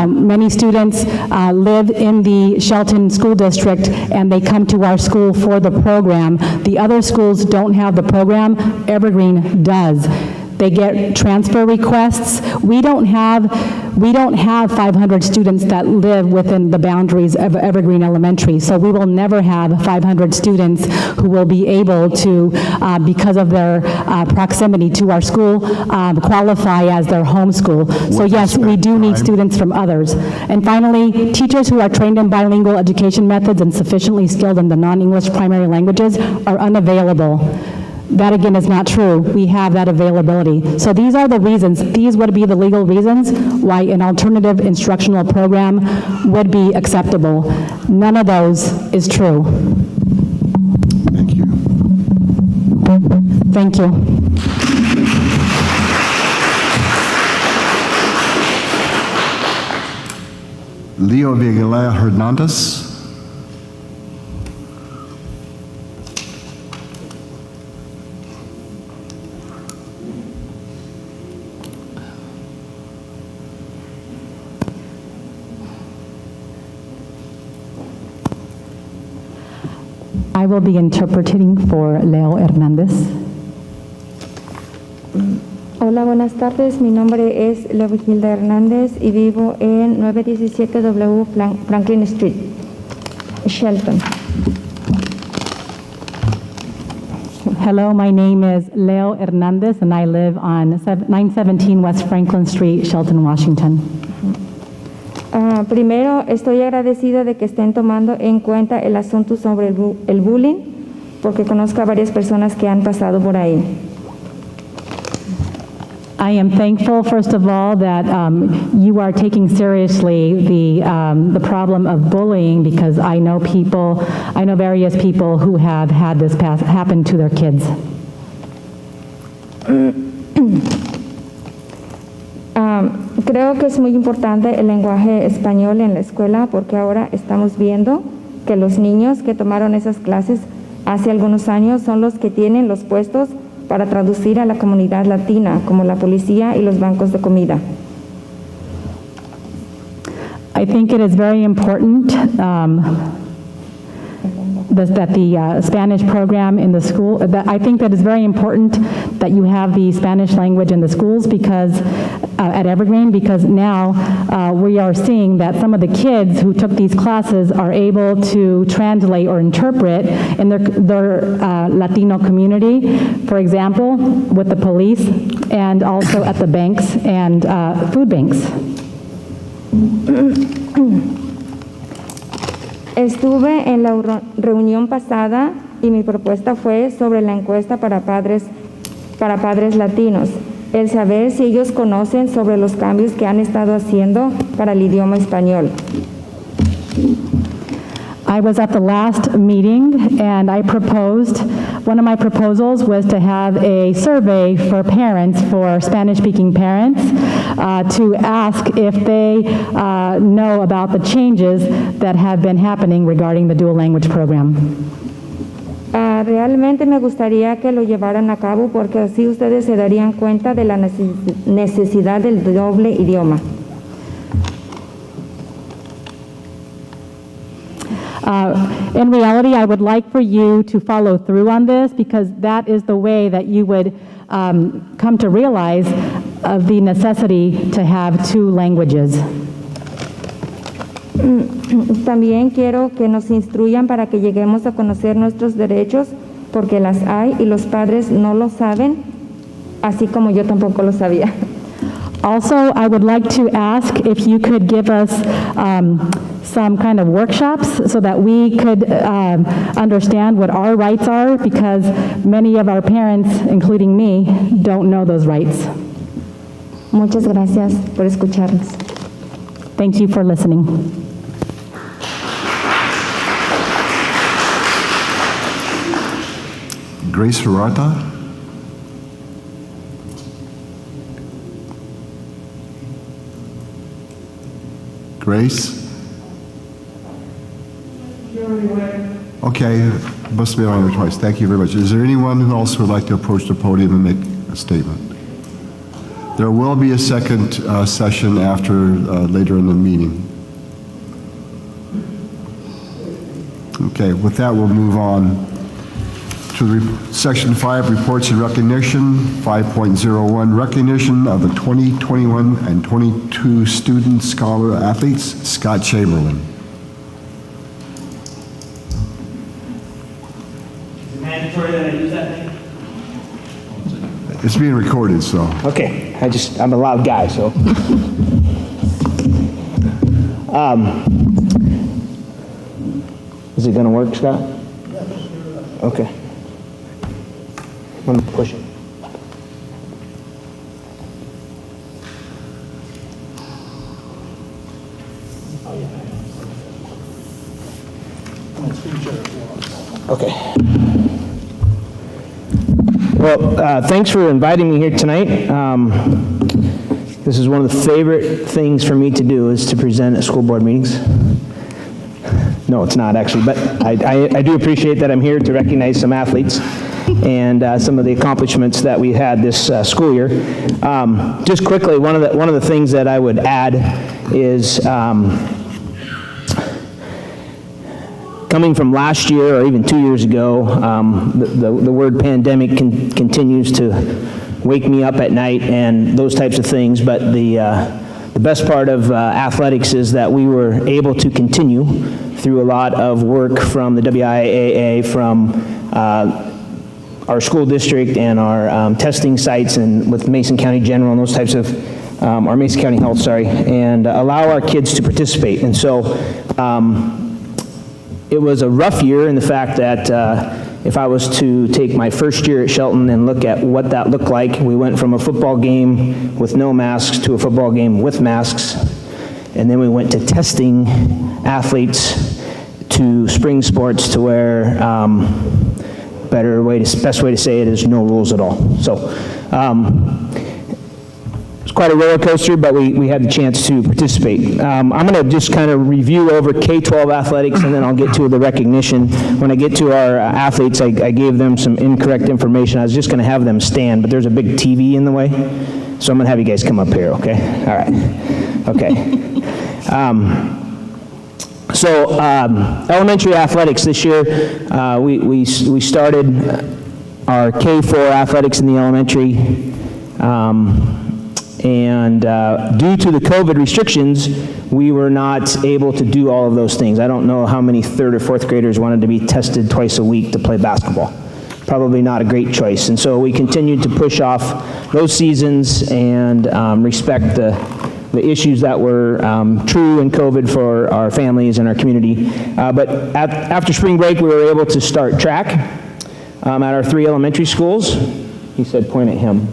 Many students live in the Shelton School District and they come to our school for the program. The other schools don't have the program, Evergreen does. They get transfer requests. We don't have 500 students that live within the boundaries of Evergreen Elementary, so we will never have 500 students who will be able to, because of their proximity to our school, qualify as their home school. So yes, we do need students from others. And finally, teachers who are trained in bilingual education methods and sufficiently skilled in the non-English primary languages are unavailable. That again is not true. We have that availability. So these are the reasons, these would be the legal reasons why an alternative instructional program would be acceptable. None of those is true. Thank you. Thank you. Leo Vigila Hernandez. I will be interpreting for Leo Hernández. Hola, buenas tardes. Mi nombre es Leo Vigilda Hernández y vivo en 917W Franklin Street, Shelton. Hello, my name is Leo Hernández and I live on 917 West Franklin Street, Shelton, Washington. Primero, estoy agradecida de que estén tomando en cuenta el asunto sobre el bullying, porque conozco a varias personas que han pasado por ahí. I am thankful, first of all, that you are taking seriously the problem of bullying, because I know various people who have had this happen to their kids. Creo que es muy importante el lenguaje español en la escuela porque ahora estamos viendo que los niños que tomaron esas clases hace algunos años son los que tienen los puestos para traducir a la comunidad latina, como la policía y los bancos de comida. I think it is very important that the Spanish program in the school, I think that it's very important that you have the Spanish language in the schools because, at Evergreen, because now we are seeing that some of the kids who took these classes are able to translate or interpret in their Latino community, for example, with the police and also at the banks and food banks. Estuve en la reunión pasada y mi propuesta fue sobre la encuesta para padres latinos, el saber si ellos conocen sobre los cambios que han estado haciendo para el idioma español. I was at the last meeting and I proposed, one of my proposals was to have a survey for parents, for Spanish-speaking parents, to ask if they know about the changes that have been happening regarding the dual language program. Realmente me gustaría que lo llevaran a cabo porque así ustedes se darían cuenta de la necesidad del doble idioma. In reality, I would like for you to follow through on this because that is the way that you would come to realize of the necessity to have two languages. También quiero que nos instruyan para que lleguemos a conocer nuestros derechos porque las hay y los padres no lo saben, así como yo tampoco lo sabía. Also, I would like to ask if you could give us some kind of workshops so that we could understand what our rights are because many of our parents, including me, don't know those rights. Muchas gracias por escucharnos. Thank you for listening. Grace Ferrata. Grace? Okay, must be on your choice. Thank you very much. Is there anyone who else would like to approach the podium and make a statement? There will be a second session after later in the meeting. Okay, with that we'll move on to Section 5, Reports and Recognition, 5.01, Recognition of the 2021 and 22 Student Scholar Athletes, Scott Chamberlain. Is it mandatory that I use that thing? It's being recorded, so. Okay, I'm a loud guy, so. Is it gonna work, Scott? Okay. I'm gonna push it. Okay. Well, thanks for inviting me here tonight. This is one of the favorite things for me to do is to present at school board meetings. No, it's not actually, but I do appreciate that I'm here to recognize some athletes and some of the accomplishments that we had this school year. Just quickly, one of the things that I would add is coming from last year or even 2 years ago, the word pandemic continues to wake me up at night and those types of things, but the best part of athletics is that we were able to continue through a lot of work from the WIAA, from our school district and our testing sites and with Mason County General and those types of, our Mason County Health, sorry, and allow our kids to participate. And so it was a rough year in the fact that if I was to take my first year at Shelton and look at what that looked like, we went from a football game with no masks to a football game with masks, and then we went to testing athletes to spring sports to where best way to say it is no rules at all. So was quite a roller coaster, but we had the chance to participate. I'm going to just kind of review over K-12 athletics, and then I'll get to the recognition. When I get to our athletes, I gave them some incorrect information. I was just going to have them stand, but there's a big TV in the way, so I'm going to have you guys come up here, okay? All right. Okay. Elementary athletics this year, we started our K-4 athletics in the elementary, and due to the COVID restrictions, we were not able to do all of those things. I don't know how many 3rd or 4th graders wanted to be tested twice a week to play basketball. Probably not a great choice. And so we continued to push off those seasons and respect the issues that were true in COVID for our families and our community. But after spring break, we were able to start track at our 3 elementary schools. He said, point at him.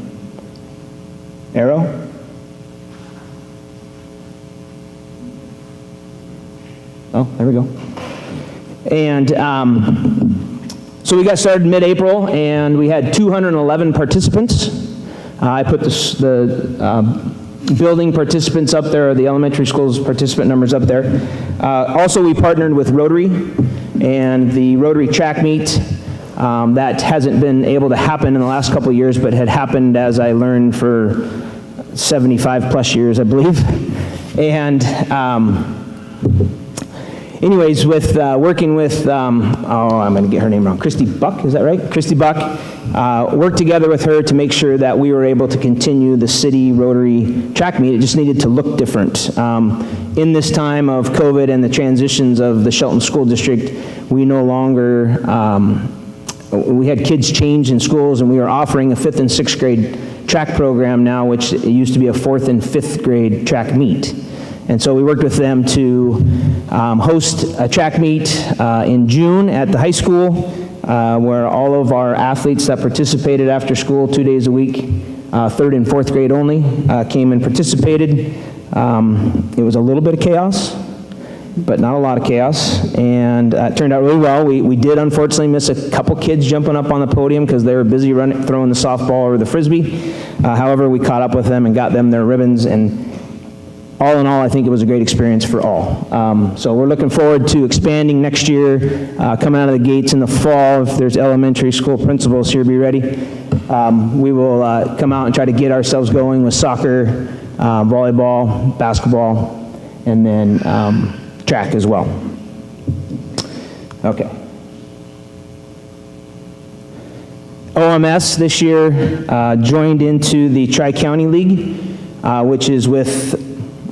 Arrow? Oh, there we go. And so we got started mid-April, and we had 211 participants. I put the building participants up there, the elementary school's participant numbers up there. Also, we partnered with Rotary, and the Rotary track meet that hasn't been able to happen in the last couple of years, but had happened, as I learned, for 75 plus years, I believe. And anyways, with working with, I'm going to get her name wrong, Christy Buck, is that right? Christy Buck, worked together with her to make sure that we were able to continue the city Rotary track meet. It just needed to look different. In this time of COVID and the transitions of the Shelton School District, we no longer, we had kids change in schools, and we are offering a 5th and 6th grade track program now, which used to be a 4th and 5th grade track meet. And so we worked with them to host a track meet in June at the high school, where all of our athletes that participated after school 2 days a week, 3rd and 4th grade only, came and participated. It was a little bit of chaos, but not a lot of chaos, and it turned out really well. We did unfortunately miss a couple kids jumping up on the podium because they were busy throwing the softball or the frisbee. However, we caught up with them and got them their ribbons, and all in all, I think it was a great experience for all. So we're looking forward to expanding next year, coming out of the gates in the fall. If there's elementary school principals here, be ready. We will come out and try to get ourselves going with soccer, volleyball, basketball, and then track as well. Okay. OMS this year joined into the Tri-County League, which is with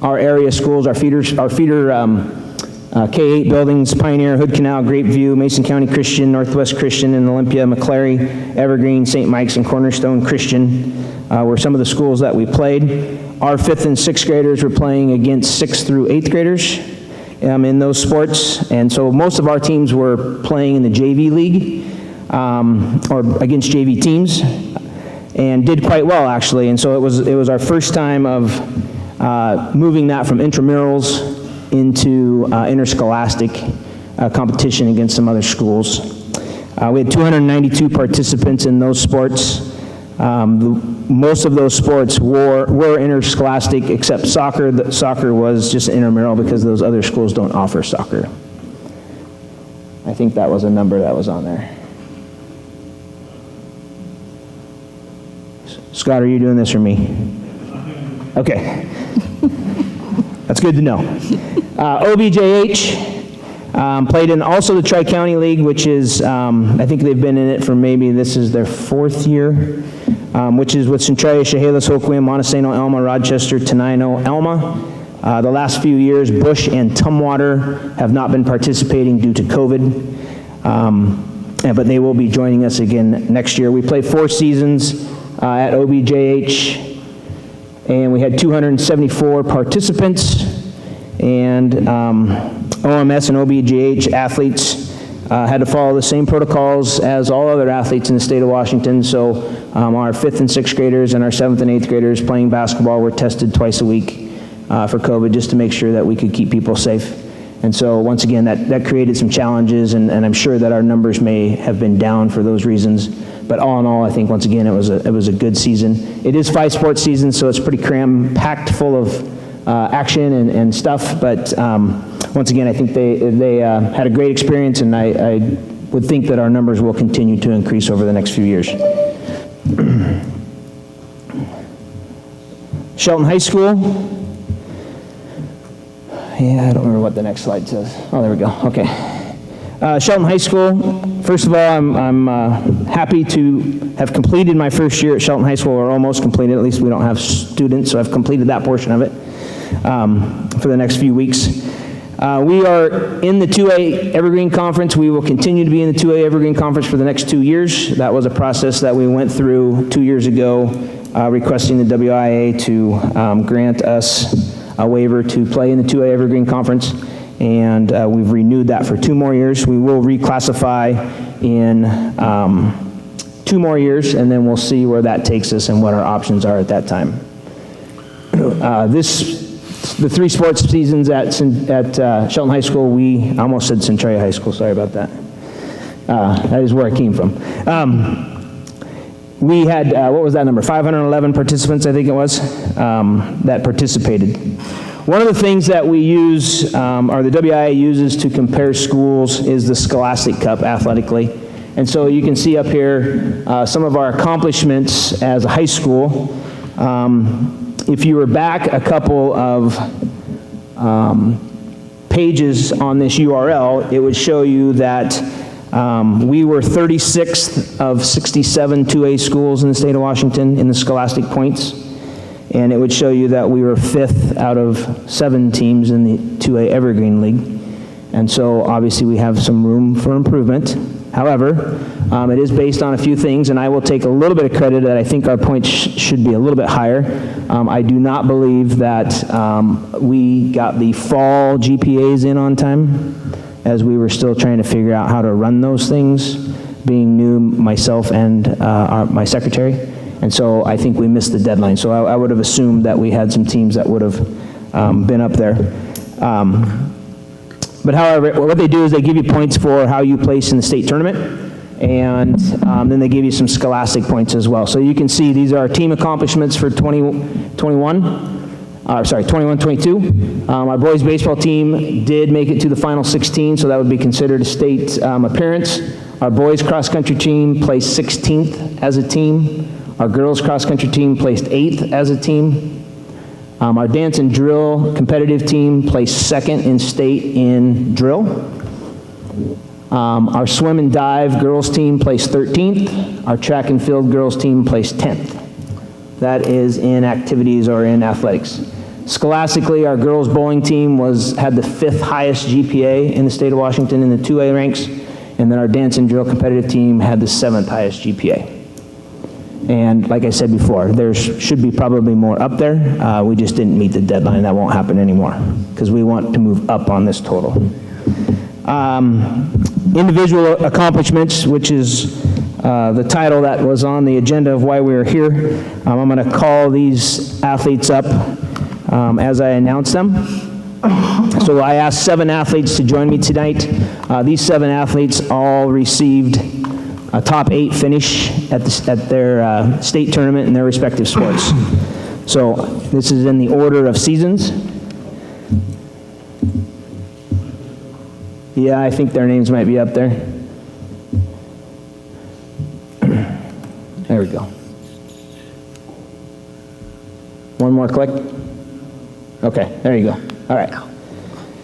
our area schools, our feeder K-8 buildings, Pioneer, Hood Canal, Grapeview, Mason County Christian, Northwest Christian, and Olympia, McClary, Evergreen, St. Mike's, and Cornerstone Christian were some of the schools that we played. Our 5th and 6th graders were playing against 6th through 8th graders in those sports, and so most of our teams were playing in the JV league or against JV teams, and did quite well actually. And so it was our first time of moving that from intramurals into interscholastic competition against some other schools. We had 292 participants in those sports. Most of those sports were interscholastic, except soccer. Soccer was just intramural because those other schools don't offer soccer. I think that was a number that was on there. Scott, are you doing this for me? Okay. That's good to know. OBJH played in also the Tri-County League, which is, I think they've been in it for maybe, this is their 4th year, which is with Centralia, Chehalis, Hoquiam, Montesano, Elma, Rochester, Tenino, Elma. The last few years, Bush and Tumwater have not been participating due to COVID, but they will be joining us again next year. We played 4 seasons at OBJH, and we had 274 participants, and OMS and OBJH athletes had to follow the same protocols as all other athletes in the state of Washington. So our 5th and 6th graders and our 7th and 8th graders playing basketball were tested twice a week for COVID, just to make sure that we could keep people safe. And so once again, that created some challenges, and I'm sure that our numbers may have been down for those reasons. But all in all, I think once again, it was a good season. It is 5 sports season, so it's pretty cram-packed full of action and stuff. But once again, I think they had a great experience, and I would think that our numbers will continue to increase over the next few years. Shelton High School. Yeah, I don't remember what the next slide says. Oh, there we go. Okay. Shelton High School. First of all, I'm happy to have completed my first year at Shelton High School, or almost completed. At least we don't have students, so I've completed that portion of it for the next few weeks. We are in the 2A Evergreen Conference. We will continue to be in the 2A Evergreen Conference for the next 2 years. That was a process that we went through 2 years ago, requesting the WIA to grant us a waiver to play in the 2A Evergreen Conference, and we've renewed that for 2 more years. We will reclassify in 2 more years, and then we'll see where that takes us and what our options are at that time. The 3 sports seasons at Shelton High School, I almost said Centralia High School, sorry about that. That is where I came from. We had, what was that number, 511 participants, I think it was, that participated. One of the things that we use, or the WIA uses to compare schools, is the Scholastic Cup athletically. And so you can see up here some of our accomplishments as a high school. If you were back a couple of pages on this URL, it would show you that we were 36th of 67 2A schools in the state of Washington in the Scholastic points, and it would show you that we were 5th out of 7 teams in the 2A Evergreen League. And so obviously we have some room for improvement. However, it is based on a few things, and I will take a little bit of credit that I think our points should be a little bit higher. I do not believe that we got the fall GPAs in on time, as we were still trying to figure out how to run those things, being new, myself and my secretary. And so I think we missed the deadline. So I would have assumed that we had some teams that would have been up there. But however, what they do is they give you points for how you place in the state tournament, and then they give you some Scholastic points as well. So you can see these are our team accomplishments for 21-22. Our boys baseball team did make it to the final 16, so that would be considered a state appearance. Our boys cross country team placed 16th as a team. Our girls cross country team placed 8th as a team. Our dance and drill competitive team placed 2nd in state in drill. Our swim and dive girls team placed 13th. Our track and field girls team placed 10th. That is in activities or in athletics. Scholastically, our girls bowling team had the 5th highest GPA in the state of Washington in the 2A ranks, and then our dance and drill competitive team had the 7th highest GPA. And like I said before, there should be probably more up there. We just didn't meet the deadline. That won't happen anymore because we want to move up on this total. Individual accomplishments, which is the title that was on the agenda of why we were here. I'm going to call these athletes up as I announce them. So I asked 7 athletes to join me tonight. These 7 athletes all received a top 8 finish at their state tournament in their respective sports. So this is in the order of seasons. Yeah, I think their names might be up there. There we go. One more click. Okay, there you go. All right.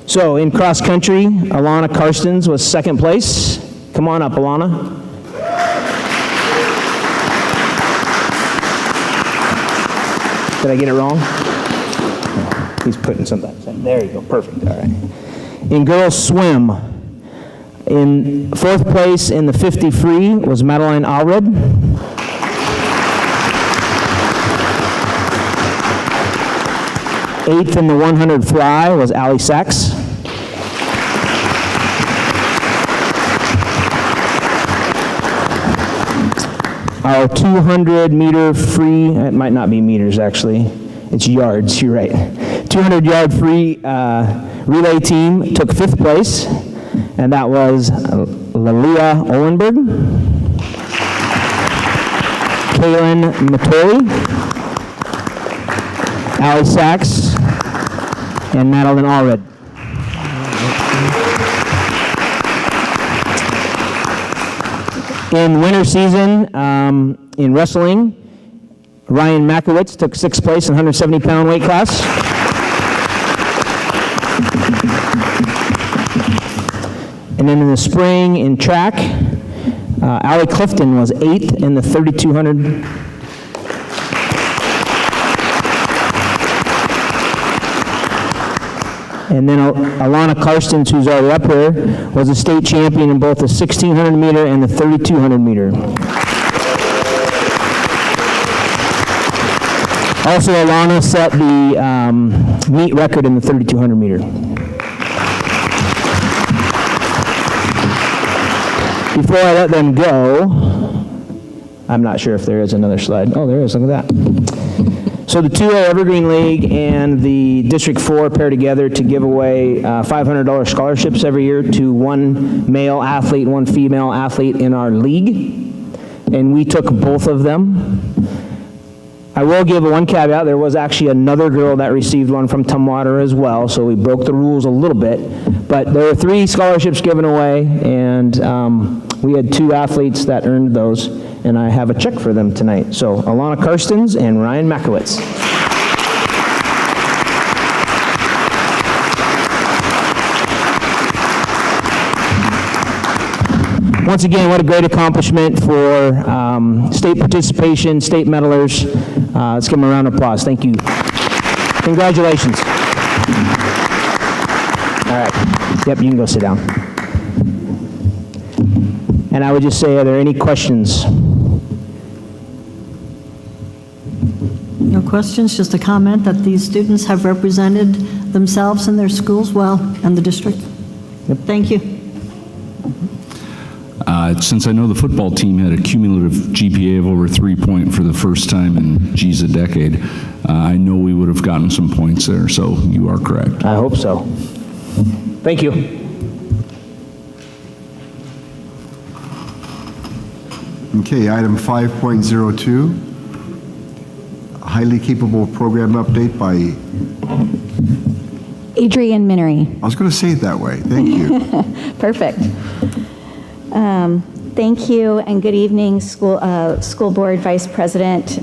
So in cross country, Alana Karstens was 2nd place. Come on up, Alana. Did I get it wrong? He's putting something. There you go. Perfect. All right. In girls swim, in 4th place in the 50 free was Madeline Allred. Eighth in the 100 fly was Allie Sachs. Our 200 meter free, it might not be meters actually, it's yards, you're right. 200-yard free relay team took 5th place, and that was Lalia Olenberg, Kaylin Matoli, Allie Sachs, and Madeline Allred. In winter season, in wrestling, Ryan Makowitz took 6th place in 170-pound weight class. And then in the spring in track, Allie Clifton was 8th in the 3,200. And then Alana Karstens, who's already up here, was a state champion in both the 1,600 meter and the 3,200 meter. Also, Alana set the meet record in the 3,200 meter. Before I let them go, I'm not sure if there is another slide. Oh, there is, look at that. So the 2A Evergreen League and the District 4 pair together to give away $500 scholarships every year to one male athlete and one female athlete in our league. And we took both of them. I will give one caveat. There was actually another girl that received one from Tumwater as well, so we broke the rules a little bit. But there were 3 scholarships given away, and we had 2 athletes that earned those, and I have a check for them tonight. So Alana Karstens and Ryan Makowitz. Once again, what a great accomplishment for state participation, state medalers. Let's give them a round of applause. Thank you. Congratulations. All right. Yep, you can go sit down. And I would just say, are there any questions? No questions, just a comment that these students have represented themselves and their schools well and the district. Yep. Thank you. Since I know the football team had a cumulative GPA of over 3 for the first time in, geez, a decade, I know we would have gotten some points there, so you are correct. I hope so. Thank you. Okay, item 5.02, highly capable program update by Adrian Minery. I was going to say it that way. Thank you. Perfect. Thank you and good evening, school board vice president,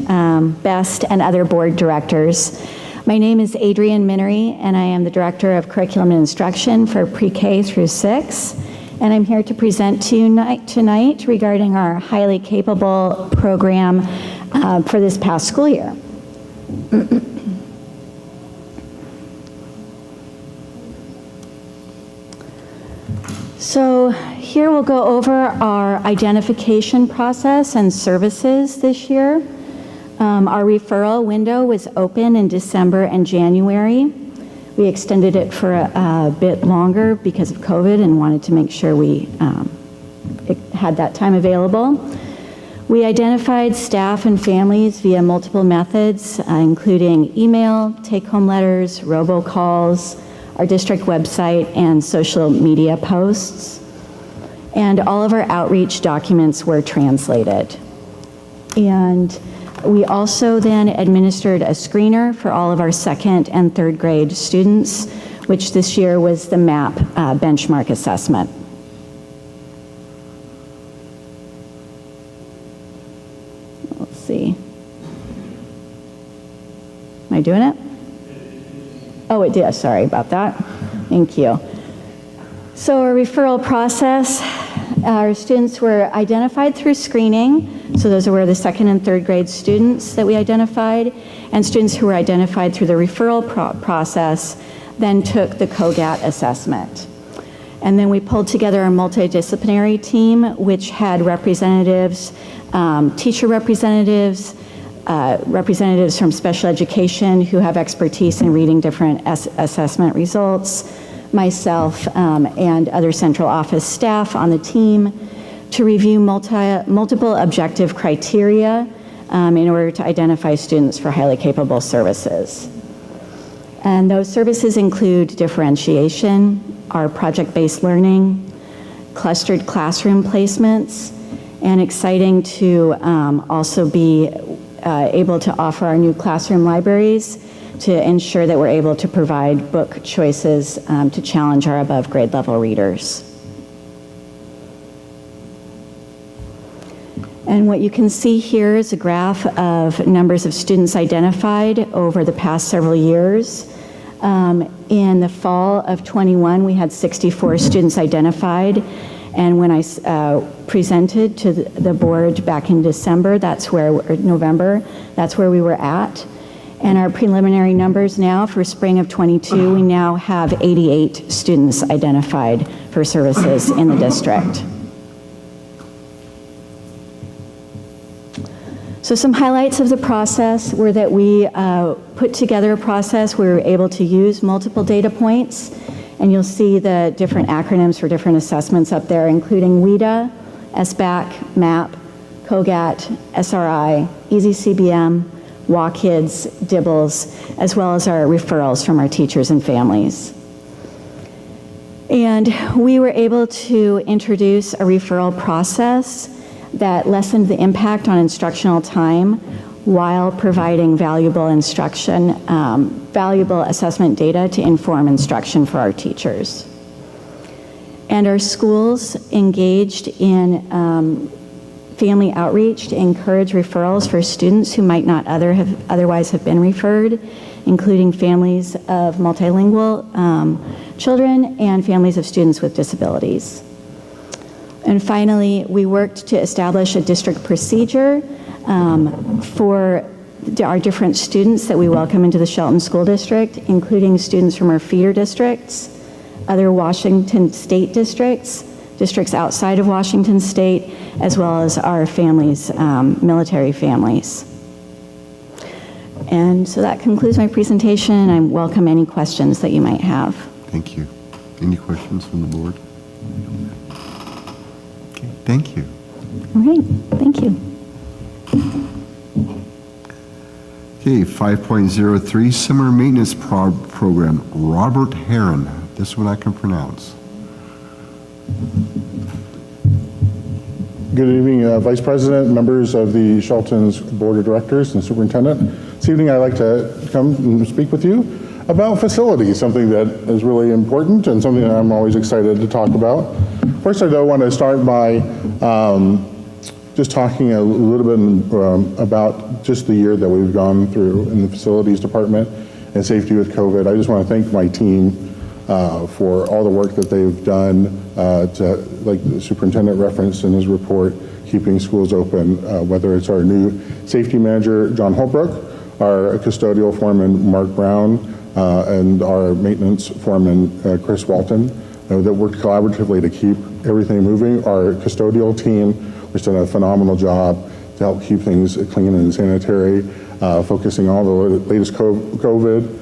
Best, and other board directors. My name is Adrian Minery, and I am the director of curriculum and instruction for pre-K through 6. And I'm here to present to you tonight regarding our highly capable program for this past school year. So here we'll go over our identification process and services this year. Our referral window was open in December and January. We extended it for a bit longer because of COVID and wanted to make sure we had that time available. We identified staff and families via multiple methods, including email, take-home letters, robocalls, our district website, and social media posts. And all of our outreach documents were translated. And we also then administered a screener for all of our 2nd and 3rd grade students, which this year was the MAP benchmark assessment. Let's see. Am I doing it? Oh, it did. Sorry about that. Thank you. So our referral process, our students were identified through screening. So those were the 2nd and 3rd grade students that we identified, and students who were identified through the referral process then took the COGAT assessment. And then we pulled together a multidisciplinary team, which had representatives, teacher representatives, representatives from special education who have expertise in reading different assessment results, myself and other central office staff on the team to review multiple objective criteria in order to identify students for highly capable services. And those services include differentiation, our project-based learning, clustered classroom placements, and exciting to also be able to offer our new classroom libraries to ensure that we're able to provide book choices to challenge our above grade level readers. And what you can see here is a graph of numbers of students identified over the past several years. In the fall of 21, we had 64 students identified. And when I presented to the board back in November, that's where we were at. And our preliminary numbers now for spring of 22, we now have 88 students identified for services in the district. So some highlights of the process were that we put together a process where we were able to use multiple data points, and you'll see the different acronyms for different assessments up there, including WIDA, SBAC, MAP, COGAT, SRI, EasyCBM, WAKIDS, DIBBLES, as well as our referrals from our teachers and families. And we were able to introduce a referral process that lessened the impact on instructional time while providing valuable instruction, valuable assessment data to inform instruction for our teachers. And our schools engaged in family outreach to encourage referrals for students who might not otherwise have been referred, including families of multilingual children and families of students with disabilities. And finally, we worked to establish a district procedure for our different students that we welcome into the Shelton School District, including students from our feeder districts, other Washington State districts, districts outside of Washington State, as well as our families, military families. And so that concludes my presentation, and I welcome any questions that you might have. Thank you. Any questions from the board? Okay, thank you. All right, thank you. Okay, 5.03, Summer Maintenance Program, Robert Heron. This one I can pronounce. Good evening, Vice President, members of the Shelton's Board of Directors and Superintendent. This evening I'd like to come and speak with you about facilities, something that is really important and something that I'm always excited to talk about. First, I do want to start by just talking a little bit about just the year that we've gone through in the facilities department and safety with COVID. I just want to thank my team for all the work that they've done to, like the superintendent referenced in his report, keeping schools open, whether it's our new safety manager, John Holbrook, our custodial foreman, Mark Brown, and our maintenance foreman, Chris Walton, that worked collaboratively to keep everything moving. Our custodial team, which done a phenomenal job to help keep things clean and sanitary, focusing on all the latest COVID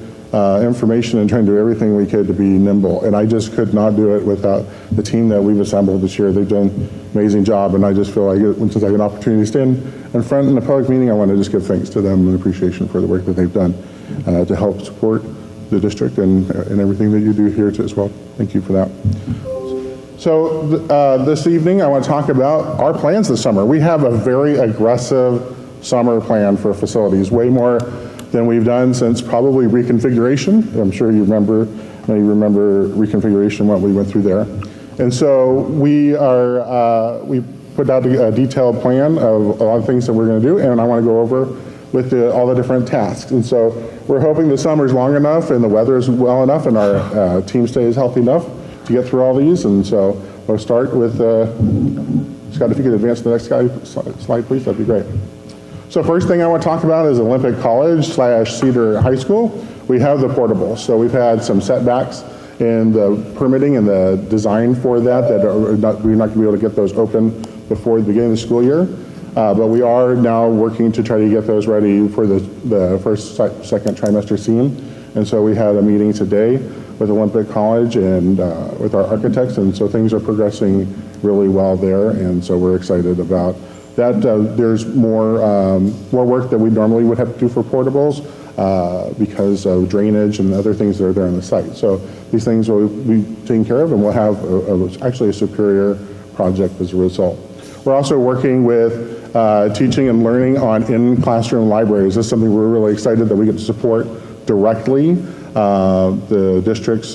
information and trying to do everything we could to be nimble. And I just could not do it without the team that we've assembled this year. They've done an amazing job, and I just feel like since I have an opportunity to stand in front in a public meeting, I want to just give thanks to them and appreciation for the work that they've done to help support the district and everything that you do here as well. Thank you for that. So this evening I want to talk about our plans this summer. We have a very aggressive summer plan for facilities, way more than we've done since probably reconfiguration. I'm sure you remember reconfiguration, what we went through there. And so we put out a detailed plan of a lot of things that we're going to do, and I want to go over with all the different tasks. And so we're hoping the summer's long enough and the weather is well enough and our team stays healthy enough to get through all these. And so we'll start with, Scott, if you could advance to the next slide, please, that'd be great. So first thing I want to talk about is Olympic College / Cedar High School. We have the portables. So we've had some setbacks in the permitting and the design for that we're not going to be able to get those open before the beginning of the school year. But we are now working to try to get those ready for the second trimester SEAM. And so we had a meeting today with Olympic College and with our architects, and so things are progressing really well there, and so we're excited about that. There's more work that we normally would have to do for portables. because of drainage and other things that are there on the site. So these things will be taken care of, and we'll have actually a superior project as a result. We're also working with teaching and learning on in-classroom libraries. This is something we're really excited that we get to support directly the district's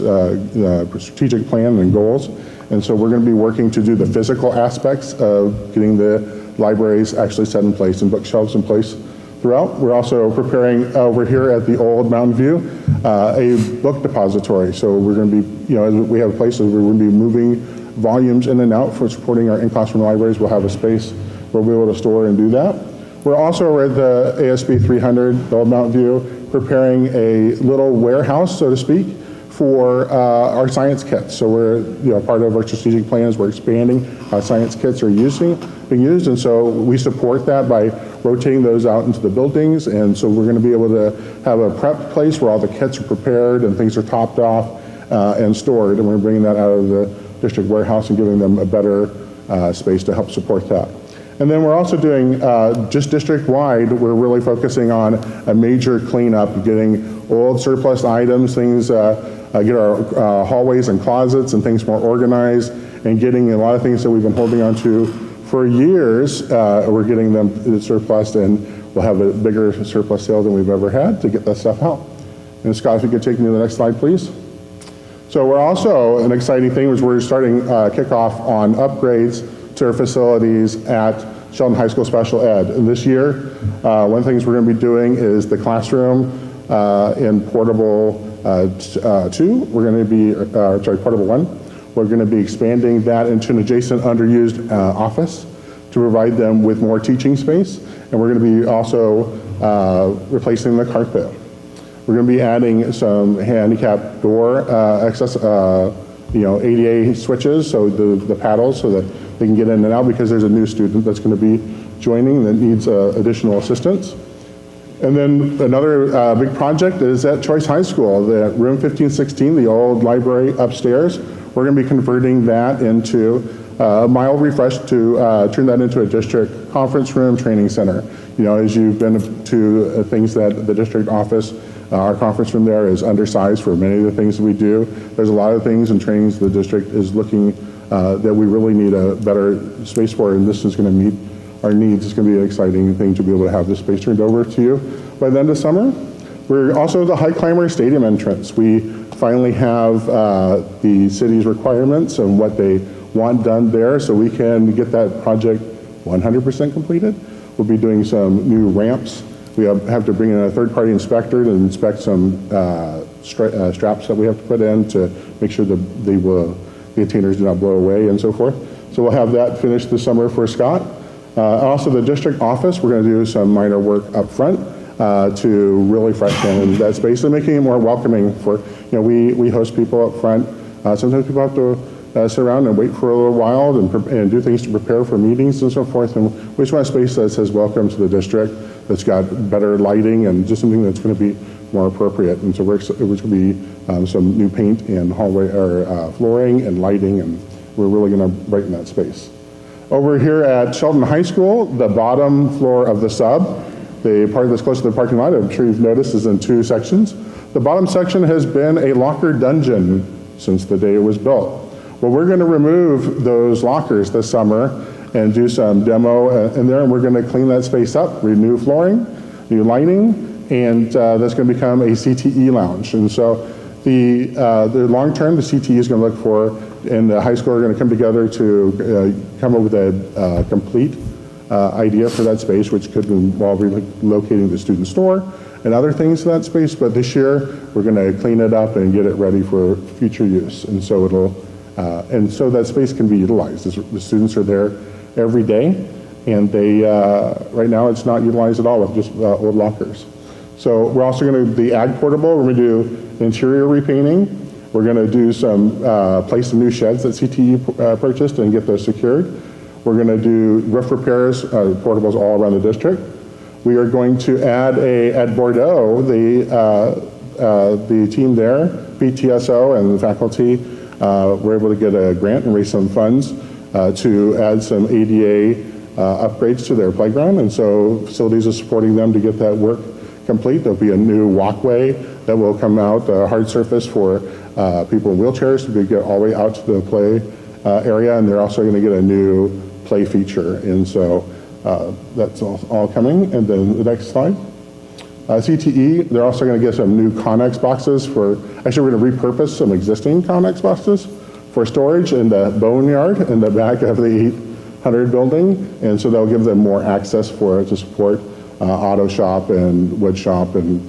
strategic plan and goals. And so we're going to be working to do the physical aspects of getting the libraries actually set in place and bookshelves in place throughout. We're also preparing over here at the old Mountain View a book depository. So we're going to be, we have places where we're going to be moving volumes in and out for supporting our in-classroom libraries. We'll have a space where we'll be able to store and do that. We're also at the ASB 300, the old Mountain View, preparing a little warehouse, so to speak, for our science kits. So we're, part of our strategic plans, we're expanding how science kits are being used, and so we support that by rotating those out into the buildings, and so we're going to be able to have a prep place where all the kits are prepared and things are topped off and stored, and we're bringing that out of the district warehouse and giving them a better space to help support that. And then we're also doing, just district-wide, we're really focusing on a major cleanup, getting old surplus items, things, get our hallways and closets and things more organized, and getting a lot of things that we've been holding on to for years, we're getting them surplus, and we'll have a bigger surplus sale than we've ever had to get that stuff out. And Scott, if you could take me to the next slide, please. So we're also, an exciting thing was we're starting kickoff on upgrades to our facilities at Shelton High School Special Ed. And this year, one of the things we're going to be doing is the classroom in Portable 2. We're going to be, Portable 1. We're going to be expanding that into an adjacent underused office to provide them with more teaching space. And we're going to be also replacing the carpet. We're going to be adding some handicap door access, ADA switches, so the paddles, so that they can get in and out, because there's a new student that's going to be joining that needs additional assistance. And then another big project is at Choice High School, the room 1516, the old library upstairs. We're going to be converting that into a mild refresh to turn that into a district conference room training center. As you've been to things that the district office, our conference room there is undersized for many of the things that we do. There's a lot of things and trainings the district is looking that we really need a better space for, and this is going to meet our needs. It's going to be an exciting thing to be able to have this space turned over to you by the end of summer. We're also the High Climber Stadium entrance. We finally have the city's requirements and what they want done there, so we can get that project 100% completed. We'll be doing some new ramps. We have to bring in a third-party inspector to inspect some straps that we have to put in to make sure that the containers do not blow away and so forth. So we'll have that finished this summer for Scott. Also, the district office, we're going to do some minor work up front to really freshen that space and making it more welcoming for, we host people up front. Sometimes people have to sit around and wait for a little while and do things to prepare for meetings and so forth. And we just want a space that says welcome to the district, that's got better lighting and just something that's going to be more appropriate. And so there's going to be some new paint and hallway or flooring and lighting, and we're really going to brighten that space. Over here at Shelton High School, the bottom floor of the sub, the part that's close to the parking lot, I'm sure you've noticed, is in two sections. The bottom section has been a locker dungeon since the day it was built. Well, we're going to remove those lockers this summer and do some demo in there, and we're going to clean that space up, renew flooring, new lighting, and that's going to become a CTE lounge. And so the long term, the CTE is going to look for, and the high school are going to come together to come up with a complete idea for that space, which could involve relocating the student store and other things in that space. But this year, we're going to clean it up and get it ready for future use. And so so that space can be utilized. The students are there every day, and they right now it's not utilized at all with just old lockers. So we're also going to the ag portable. We're going to do interior repainting. We're going to do some place some new sheds that CTE purchased and get those secured. We're going to do roof repairs, portables all around the district. We are going to add at Bordeaux, the team there, PTSO and the faculty, were able to get a grant and raise some funds to add some ADA upgrades to their playground. And so facilities are supporting them to get that work complete. There'll be a new walkway that will come out, a hard surface for people in wheelchairs to get all the way out to the play area, and they're also going to get a new play feature. And so that's all coming. And then the next slide. CTE, they're also going to get some new Connex boxes for, actually we're going to repurpose some existing Connex boxes for storage in the boneyard in the back of the 800 building. And so that'll give them more access to support auto shop and wood shop and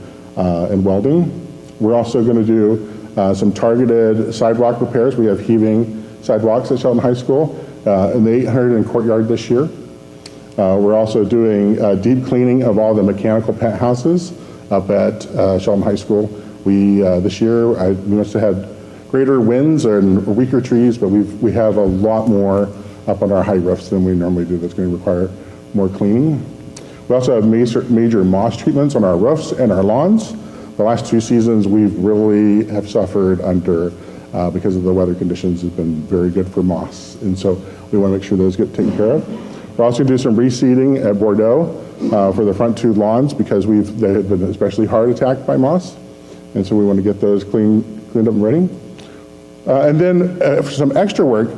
welding. We're also going to do some targeted sidewalk repairs. We have heaving sidewalks at Shelton High School in the 800 and courtyard this year. We're also doing deep cleaning of all the mechanical pent houses up at Shelton High School. This year, we must have had greater winds and weaker trees, but we have a lot more up on our high roofs than we normally do. That's going to require more cleaning. We also have major moss treatments on our roofs and our lawns. The last 2 seasons, we really have suffered under, because of the weather conditions, has been very good for moss. And so we want to make sure those get taken care of. We're also going to do some reseeding at Bordeaux for the front 2 lawns because they have been especially hard attacked by moss. And so we want to get those cleaned up and ready. And then for some extra work,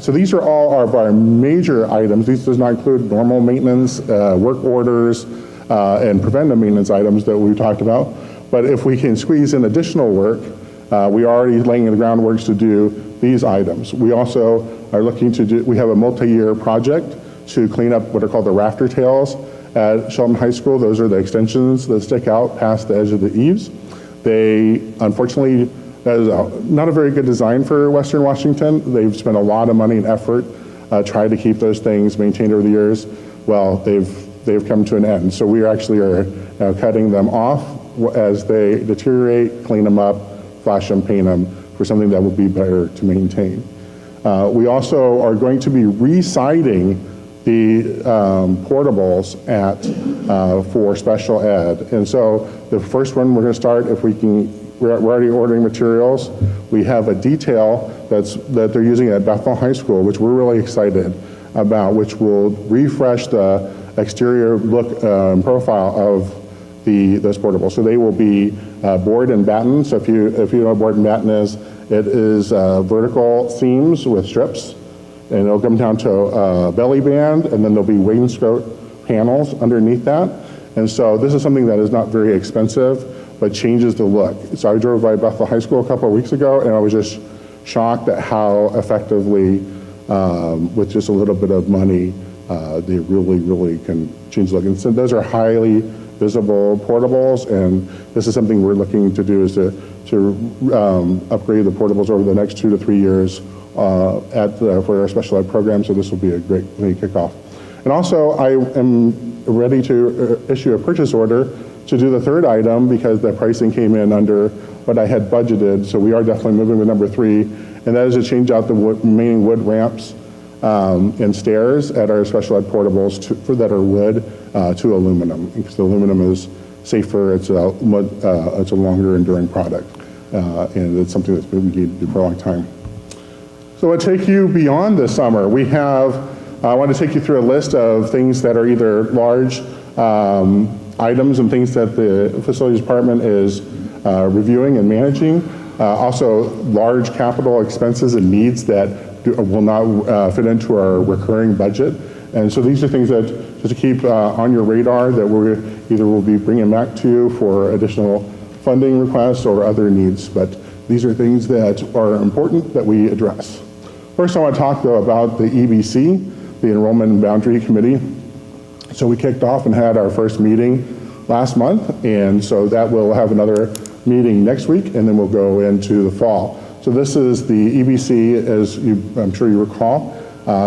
so these are all of our major items. These does not include normal maintenance, work orders, and preventive maintenance items that we talked about. But if we can squeeze in additional work, we are already laying the groundwork to do these items. We also are looking to we have a multi-year project to clean up what are called the rafter tails at Shelton High School. Those are the extensions that stick out past the edge of the eaves. They, unfortunately, that is not a very good design for Western Washington. They've spent a lot of money and effort trying to keep those things maintained over the years. Well, they've come to an end. So we actually are now cutting them off as they deteriorate, clean them up, flash them, paint them for something that will be better to maintain. We also are going to be re-siding the portables for special ed. And so the first one we're going to start, if we can, we're already ordering materials. We have a detail that they're using at Bethel High School, which we're really excited about, which will refresh the exterior look and profile of those portables. So they will be board and batten. So if you know what board and batten is, it is vertical seams with strips. And it'll come down to a belly band, and then there'll be wainscot panels underneath that. And so this is something that is not very expensive, but changes the look. So I drove by Bethel High School a couple of weeks ago, and I was just shocked at how effectively, with just a little bit of money, they really, really can change the look. And so those are highly visible portables, and this is something we're looking to do, is to upgrade the portables over the next 2 to 3 years for our special ed program, so this will be a great kickoff. And also, I am ready to issue a purchase order to do the 3rd item because the pricing came in under what I had budgeted, so we are definitely moving with number 3, and that is to change out the remaining wood ramps and stairs at our special ed portables that are wood to aluminum, because the aluminum is safer, it's a longer enduring product, and it's something that's been needed to do for a long time. So we'll take you beyond the summer. I want to take you through a list of things that are either large items and things that the facilities department is reviewing and managing. Also large capital expenses and needs that will not fit into our recurring budget. And so these are things that just to keep on your radar that we'll be bringing back to you for additional funding requests or other needs. But these are things that are important that we address. First, I want to talk, though, about the EBC, the Enrollment and Boundary Committee. So we kicked off and had our first meeting last month, and so that will have another meeting next week, and then we'll go into the fall. So this is the EBC, as I'm sure you recall,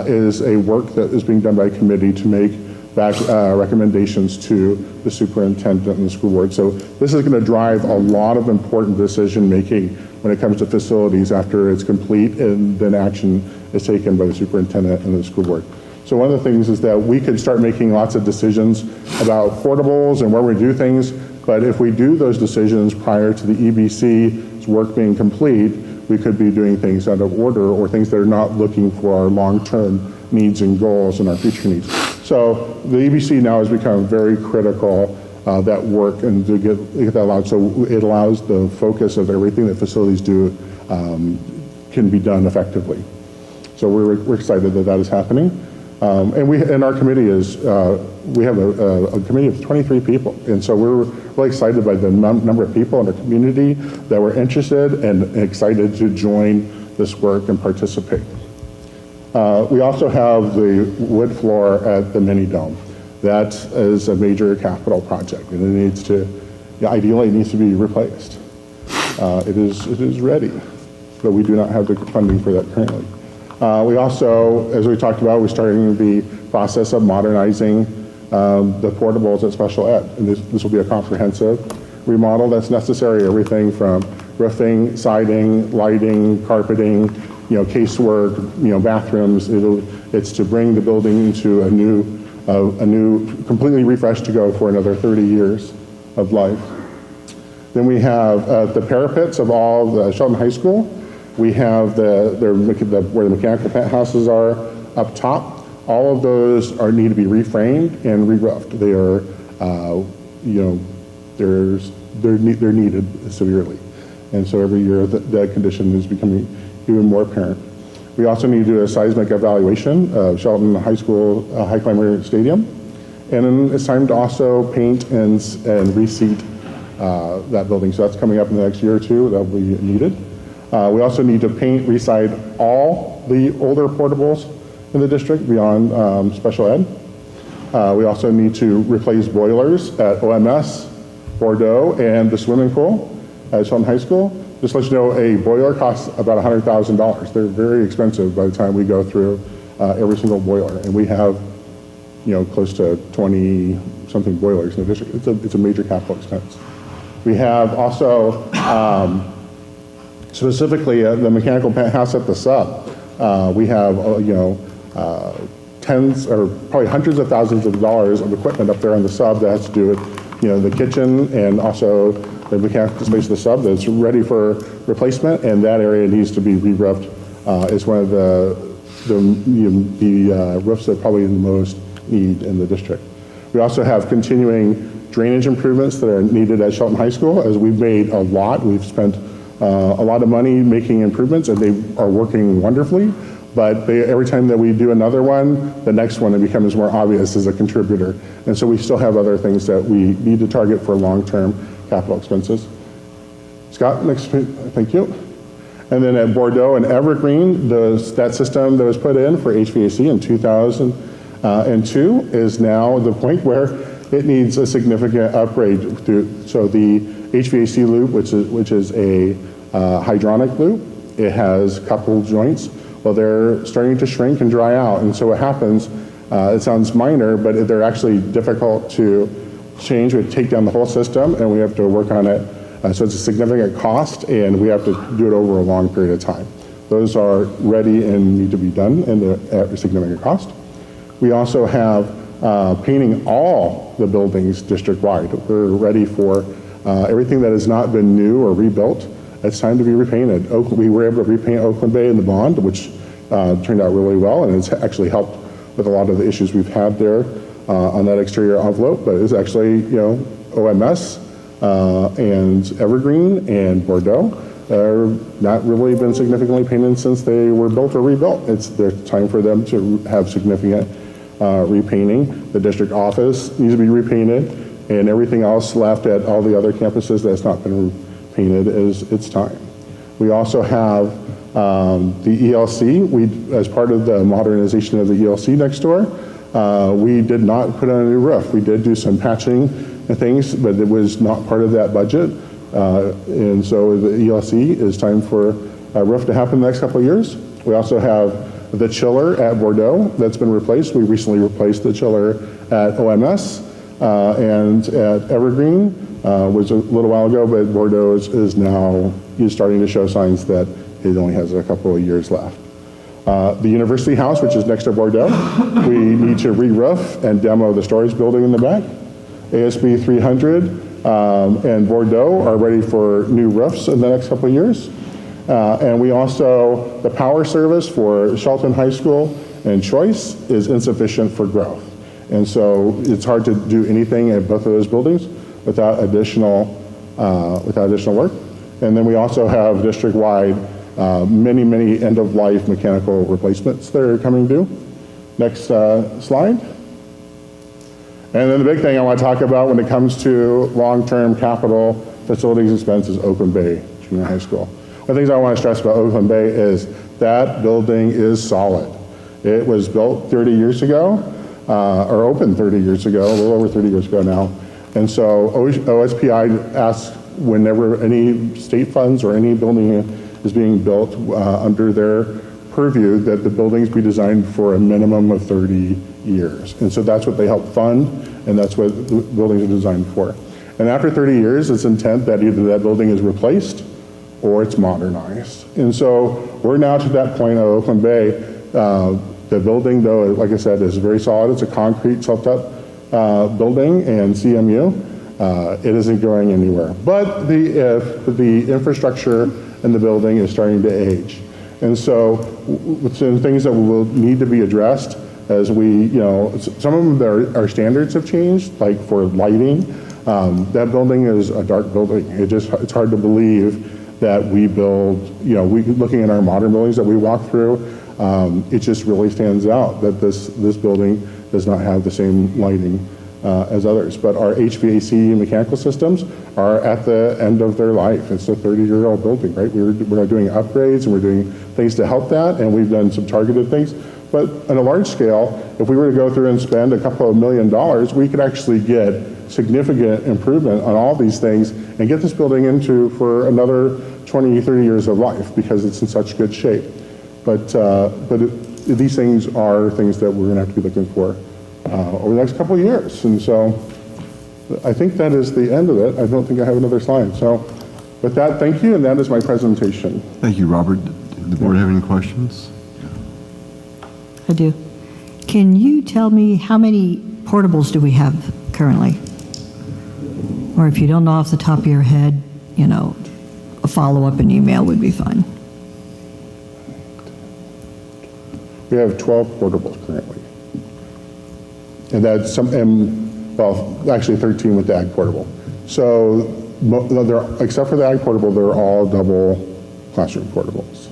is a work that is being done by a committee to make back recommendations to the superintendent and the school board. So this is going to drive a lot of important decision making when it comes to facilities after it's complete and then action is taken by the superintendent and the school board. So one of the things is that we could start making lots of decisions about portables and where we do things, but if we do those decisions prior to the EBC's work being complete, we could be doing things out of order or things that are not looking for our long-term needs and goals and our future needs. So the EBC now has become very critical that work and to get that allowed. So it allows the focus of everything that facilities do can be done effectively. So we're excited that that is happening. And our committee is, we have a committee of 23 people. And so we're really excited by the number of people in our community that were interested and excited to join this work and participate. We also have the wood floor at the mini dome. That is a major capital project, and it needs to, ideally it needs to be replaced. It is ready, but we do not have the funding for that currently. We also, as we talked about, we're starting the process of modernizing the portables at special ed. And this will be a comprehensive remodel that's necessary, everything from roofing, siding, lighting, carpeting, casework, bathrooms. It's to bring the building into a new, completely refreshed to go for another 30 years of life. Then we have the parapets of all the Shelton High School. We have where the mechanical penthouses are up top. All of those need to be reframed and re-roofed. They are, they're needed severely. And so every year that condition is becoming even more apparent. We also need to do a seismic evaluation of Shelton High School High Climber Stadium. And then it's time to also paint and reseat that building. So that's coming up in the next year or two. That will be needed. We also need to paint, reside all the older portables in the district beyond special ed. We also need to replace boilers at OMS, Bordeaux, and the swimming pool at Shelton High School. Just to let you know, a boiler costs about $100,000. They're very expensive by the time we go through every single boiler. And we have, close to 20-something boilers in the district. It's a major capital expense. We have also, specifically the mechanical penthouse at the sub. We have, tens or probably hundreds of thousands of dollars of equipment up there on the sub that has to do with, the kitchen and also the mechanical space of the sub that's ready for replacement, and that area needs to be re-roofed. It's one of the roofs that probably in the most need in the district. We also have continuing drainage improvements that are needed at Shelton High School, as we've made a lot. We've spent a lot of money making improvements, and they are working wonderfully. But every time that we do another one, the next one, it becomes more obvious as a contributor. And so we still have other things that we need to target for long-term capital expenses. Scott, next, thank you. And then at Bordeaux and Evergreen, that system that was put in for HVAC in 2002 is now the point where it needs a significant upgrade. So the HVAC loop, which is a hydronic loop, it has coupled joints. Well, they're starting to shrink and dry out. And so what happens, it sounds minor, but they're actually difficult to change. We take down the whole system and we have to work on it. So it's a significant cost, and we have to do it over a long period of time. Those are ready and need to be done at a significant cost. We also have painting all the buildings district-wide. We're ready for everything that has not been new or rebuilt. It's time to be repainted. We were able to repaint Oakland Bay in the bond, which turned out really well, and it's actually helped with a lot of the issues we've had there on that exterior envelope. But it's actually, OMS and Evergreen and Bordeaux are not really been significantly painted since they were built or rebuilt. There's time for them to have significant repainting. The district office needs to be repainted, and everything else left at all the other campuses that's not been painted is its time. We also have the ELC. As part of the modernization of the ELC next door, we did not put on a new roof. We did do some patching and things, but it was not part of that budget. And so the ELC is time for a roof to happen the next couple of years. We also have the chiller at Bordeaux that's been replaced. We recently replaced the chiller at OMS and at Evergreen. Was a little while ago, but Bordeaux is now starting to show signs that it only has a couple of years left. The University House, which is next to Bordeaux, we need to re-roof and demo the storage building in the back. ASB 300 and Bordeaux are ready for new roofs in the next couple of years. And we also, the power service for Shelton High School and Choice is insufficient for growth. And so it's hard to do anything at both of those buildings without additional work. And then we also have district-wide many end-of-life mechanical replacements that are coming due. Next slide. And then the big thing I want to talk about when it comes to long-term capital facilities expense is Oakland Bay Junior High School. One of the things I want to stress about Oakland Bay is that building is solid. It was built 30 years ago, or opened 30 years ago, a little over 30 years ago now. And so OSPI asks whenever any state funds or any building is being built under their purview that the buildings be designed for a minimum of 30 years. And so that's what they help fund, and that's what the buildings are designed for. And after 30 years, it's intent that either that building is replaced or it's modernized. And so we're now to that point at Oakland Bay. The building, though, like I said, is very solid. It's a concrete tilt-up building and CMU. It isn't going anywhere. But the infrastructure in the building is starting to age. And so some things that will need to be addressed as we, some of them, our standards have changed, like for lighting. That building is a dark building. It's hard to believe that we build, looking at our modern buildings that we walk through, it just really stands out that this building does not have the same lighting as others. But our HVAC mechanical systems are at the end of their life. It's a 30-year-old building, right? We're doing upgrades and we're doing things to help that, and we've done some targeted things. But on a large scale, if we were to go through and spend a couple of $1 million, we could actually get significant improvement on all these things and get this building into for another 20, 30 years of life because it's in such good shape. But these things are things that we're going to have to be looking for over the next couple of years. And so I think that is the end of it. I don't think I have another slide. So with that, thank you, and that is my presentation. Thank you, Robert. Does the board have any questions? I do. Can you tell me how many portables do we have currently? Or if you don't know off the top of your head, a follow-up in email would be fine. We have 12 portables currently. And that's actually 13 with the Ag Portable. So except for the Ag Portable, they're all double classroom portables.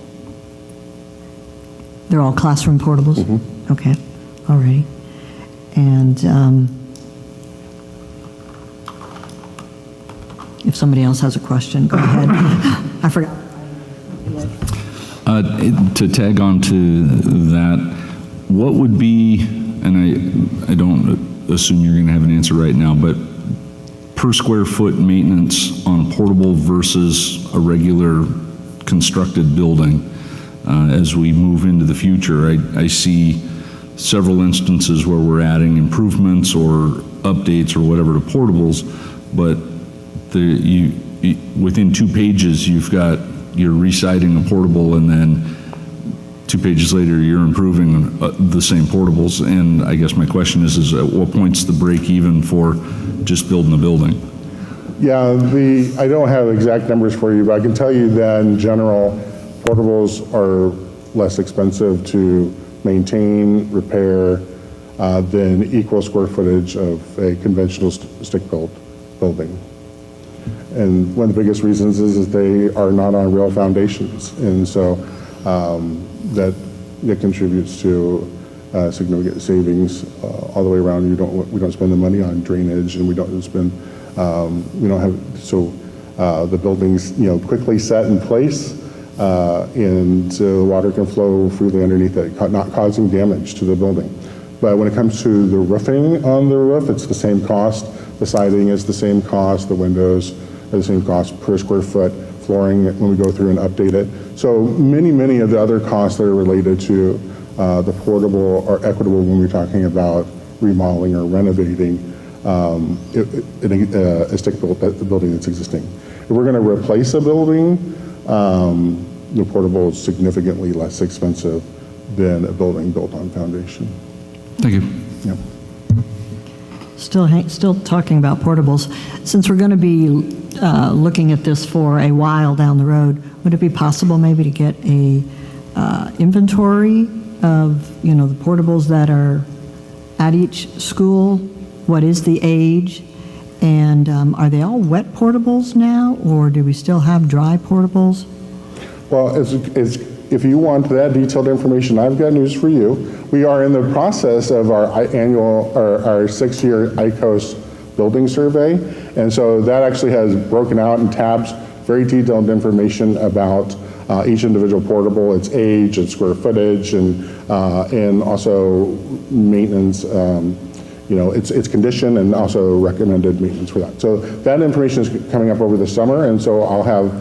They're all classroom portables? Mm-hmm. Okay, all righty. And if somebody else has a question, go ahead. I forgot. To tag on to that, what would be, and I don't assume you're going to have an answer right now, but per square foot maintenance on a portable versus a regular constructed building as we move into the future. I see several instances where we're adding improvements or updates or whatever to portables, but within 2 pages you're reciting a portable, and then 2 pages later you're improving the same portables. And I guess my question is at what point's the break even for just building a building? Yeah, I don't have exact numbers for you, but I can tell you that in general, portables are less expensive to maintain, repair than equal square footage of a conventional stick-built building. And one of the biggest reasons is they are not on real foundations. And so that contributes to significant savings all the way around. We don't spend the money on drainage, and we don't have, so the building's, quickly set in place, and the water can flow freely underneath it, not causing damage to the building. But when it comes to the roofing on the roof, it's the same cost. The siding is the same cost. The windows are the same cost per square foot. Flooring when we go through and update it. So many of the other costs that are related to the portable are equitable when we're talking about remodeling or renovating a stick-built building that's existing. If we're going to replace a building, the portable is significantly less expensive than a building built on foundation. Thank you. Yeah. Still talking about portables, since we're going to be looking at this for a while down the road, would it be possible maybe to get a inventory of the portables that are at each school? What is the age? And are they all wet portables now, or do we still have dry portables? Well, if you want that detailed information, I've got news for you. We are in the process of our annual, our 6-year ICOS building survey, and so that actually has broken out in tabs, very detailed information about each individual portable, its age, its square footage, and also maintenance, its condition, and also recommended maintenance for that. So that information is coming up over the summer, and so I'll have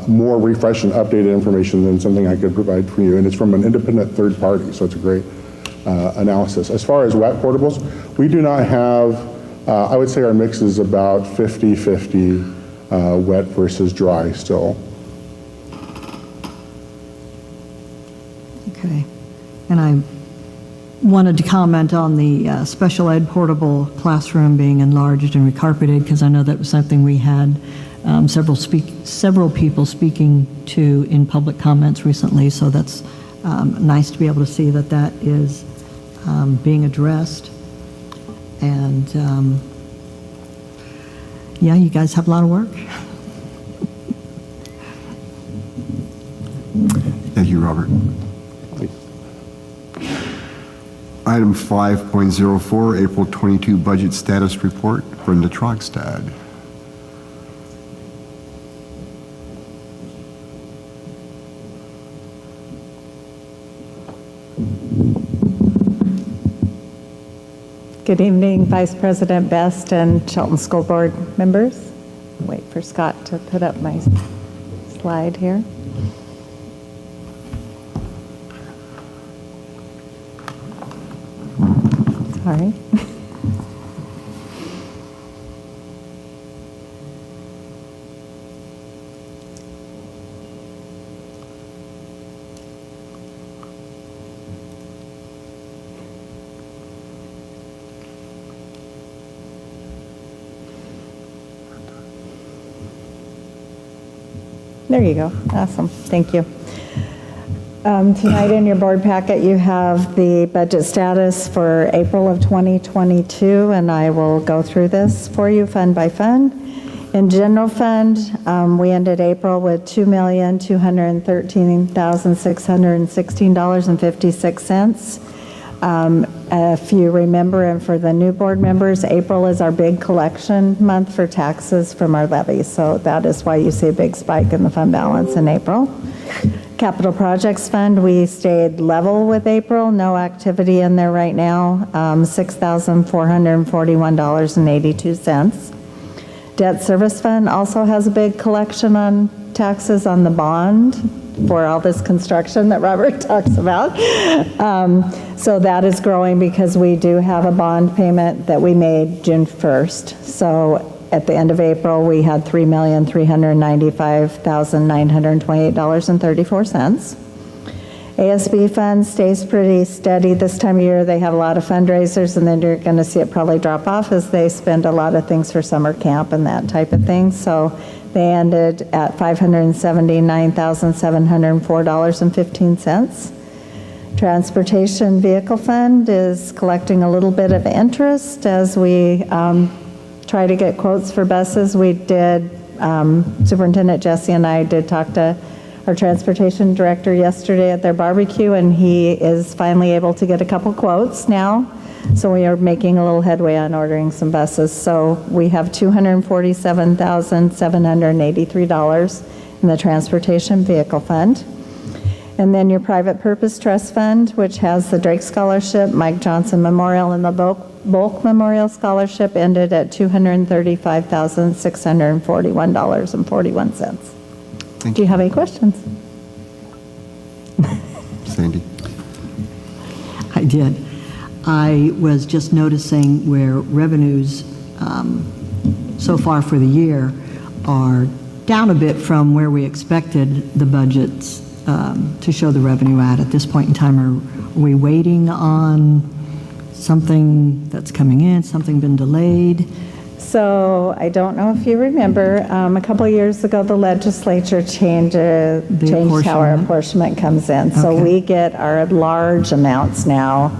more refreshed and updated information than something I could provide for you, and it's from an independent third party, so it's a great analysis. As far as wet portables, we do not have, I would say our mix is about 50-50 wet versus dry still. Okay, and I wanted to comment on the special ed portable classroom being enlarged and recarpeted, because I know that was something we had several people speaking to in public comments recently, so that's nice to be able to see that that is being addressed. And yeah, you guys have a lot of work. Thank you, Robert. Item 5.04, April 22 Budget Status Report, Brenda Trogstad. Good evening, Vice President Best and Shelton School Board members. Wait for Scott to put up my slide here. Sorry. There you go. Awesome. Thank you. Tonight in your board packet, you have the budget status for April of 2022, and I will go through this for you fund by fund. In general fund, we ended April with $2,213,616.56. If you remember, and for the new board members, April is our big collection month for taxes from our levies, so that is why you see a big spike in the fund balance in April. Capital Projects Fund, we stayed level with April, no activity in there right now, $6,441.82. Debt Service Fund also has a big collection on taxes on the bond for all this construction that Robert talks about. So that is growing because we do have a bond payment that we made June 1st. So at the end of April, we had $3,395,928.34. ASB fund stays pretty steady this time of year. They have a lot of fundraisers, and then you're going to see it probably drop off as they spend a lot of things for summer camp and that type of thing. So they ended at $579,704.15. Transportation Vehicle Fund is collecting a little bit of interest as we try to get quotes for buses. We did, Superintendent Jesse and I did talk to our transportation director yesterday at their barbecue, and he is finally able to get a couple quotes now. So we are making a little headway on ordering some buses. So we have $247,783 in the Transportation Vehicle Fund. And then your Private Purpose Trust Fund, which has the Drake Scholarship, Mike Johnson Memorial, and the Bulk Memorial Scholarship, ended at $235,641.41. Do you have any questions? Sandy? I did. I was just noticing where revenues so far for the year are down a bit from where we expected the budgets to show the revenue at this point in time. Are we waiting on something that's coming in, something been delayed? So I don't know if you remember, a couple of years ago, the legislature changed how our apportionment comes in. So we get our large amounts now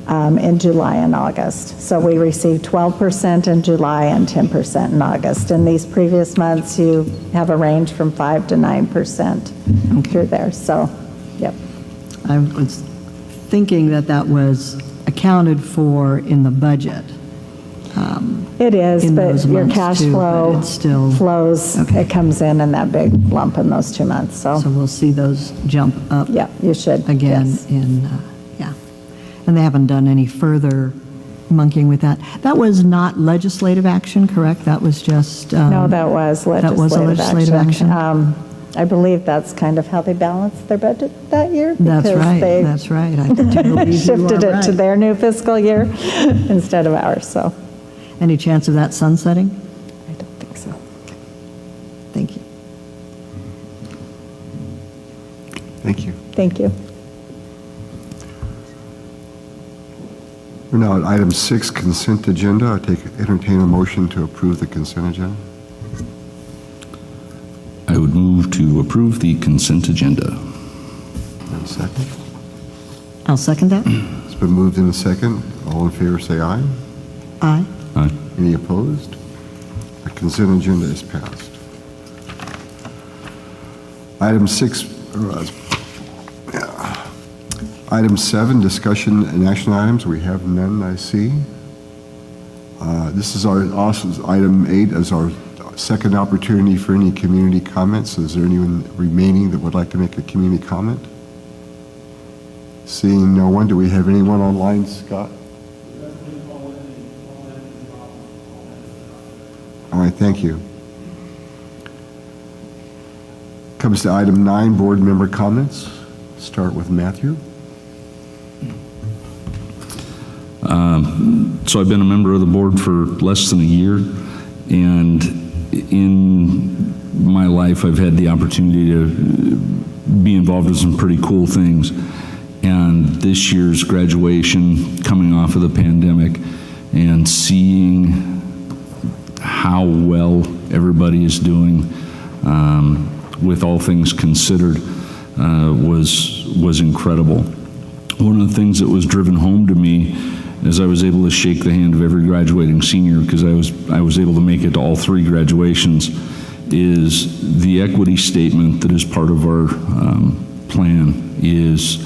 in July and August. So we received 12% in July and 10% in August. In these previous months, you have a range from 5 to 9% through there. So, yep. I was thinking that that was accounted for in the budget. It is, but your cash too, flow but it's still, flows, okay. It comes in that big lump in those 2 months. So we'll see those jump up. Yeah, you should. Again, yes. Yeah. And they haven't done any further monkeying with that. That was not legislative action, correct? That was just... no, that was legislative, that was a legislative action. I believe that's kind of how they balanced their budget that year. That's right. They that's right. I do believe shifted you are it to right. their new fiscal year instead of ours. So, any chance of that sunsetting? I don't think so. Thank you. Thank you. Thank you. We're now at item 6, consent agenda. I entertain a motion to approve the consent agenda. I would move to approve the consent agenda. And second? I'll second that. It's been moved in a second. All in favor say aye. Aye. Aye. Any opposed? The consent agenda is passed. Item 6, Item 7, discussion and action items. We have none, I see. This is item 8 as our second opportunity for any community comments. Is there anyone remaining that would like to make a community comment? Seeing no one, do we have anyone online, Scott? All right, thank you. Comes to item 9, board member comments. Start with Matthew. So I've been a member of the board for less than a year, and in my life I've had the opportunity to be involved in some pretty cool things. And this year's graduation, coming off of the pandemic and seeing how well everybody is doing with all things considered was incredible. One of the things that was driven home to me as I was able to shake the hand of every graduating senior, because I was able to make it to all 3 graduations, is the equity statement that is part of our plan is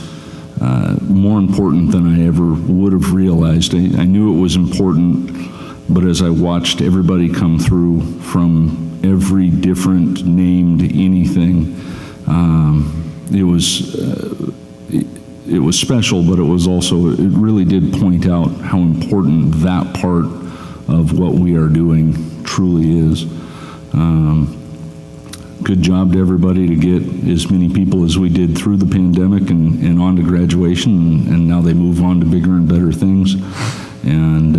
more important than I ever would have realized. I knew it was important, but as I watched everybody come through from every different named anything, it was special, but it was also, it really did point out how important that part of what we are doing truly is. Good job to everybody to get as many people as we did through the pandemic and on to graduation, and now they move on to bigger and better things. And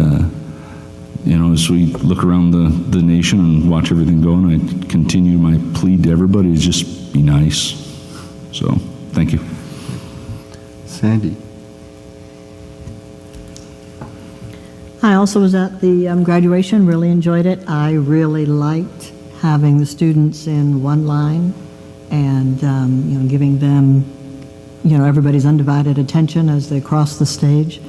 you know, as we look around the nation and watch everything go, and I continue my plea to everybody to just be nice. So, thank you. Sandy. I also was at the graduation, really enjoyed it. I really liked having the students in one line and you know, giving them, you know, everybody's undivided attention as they cross the stage.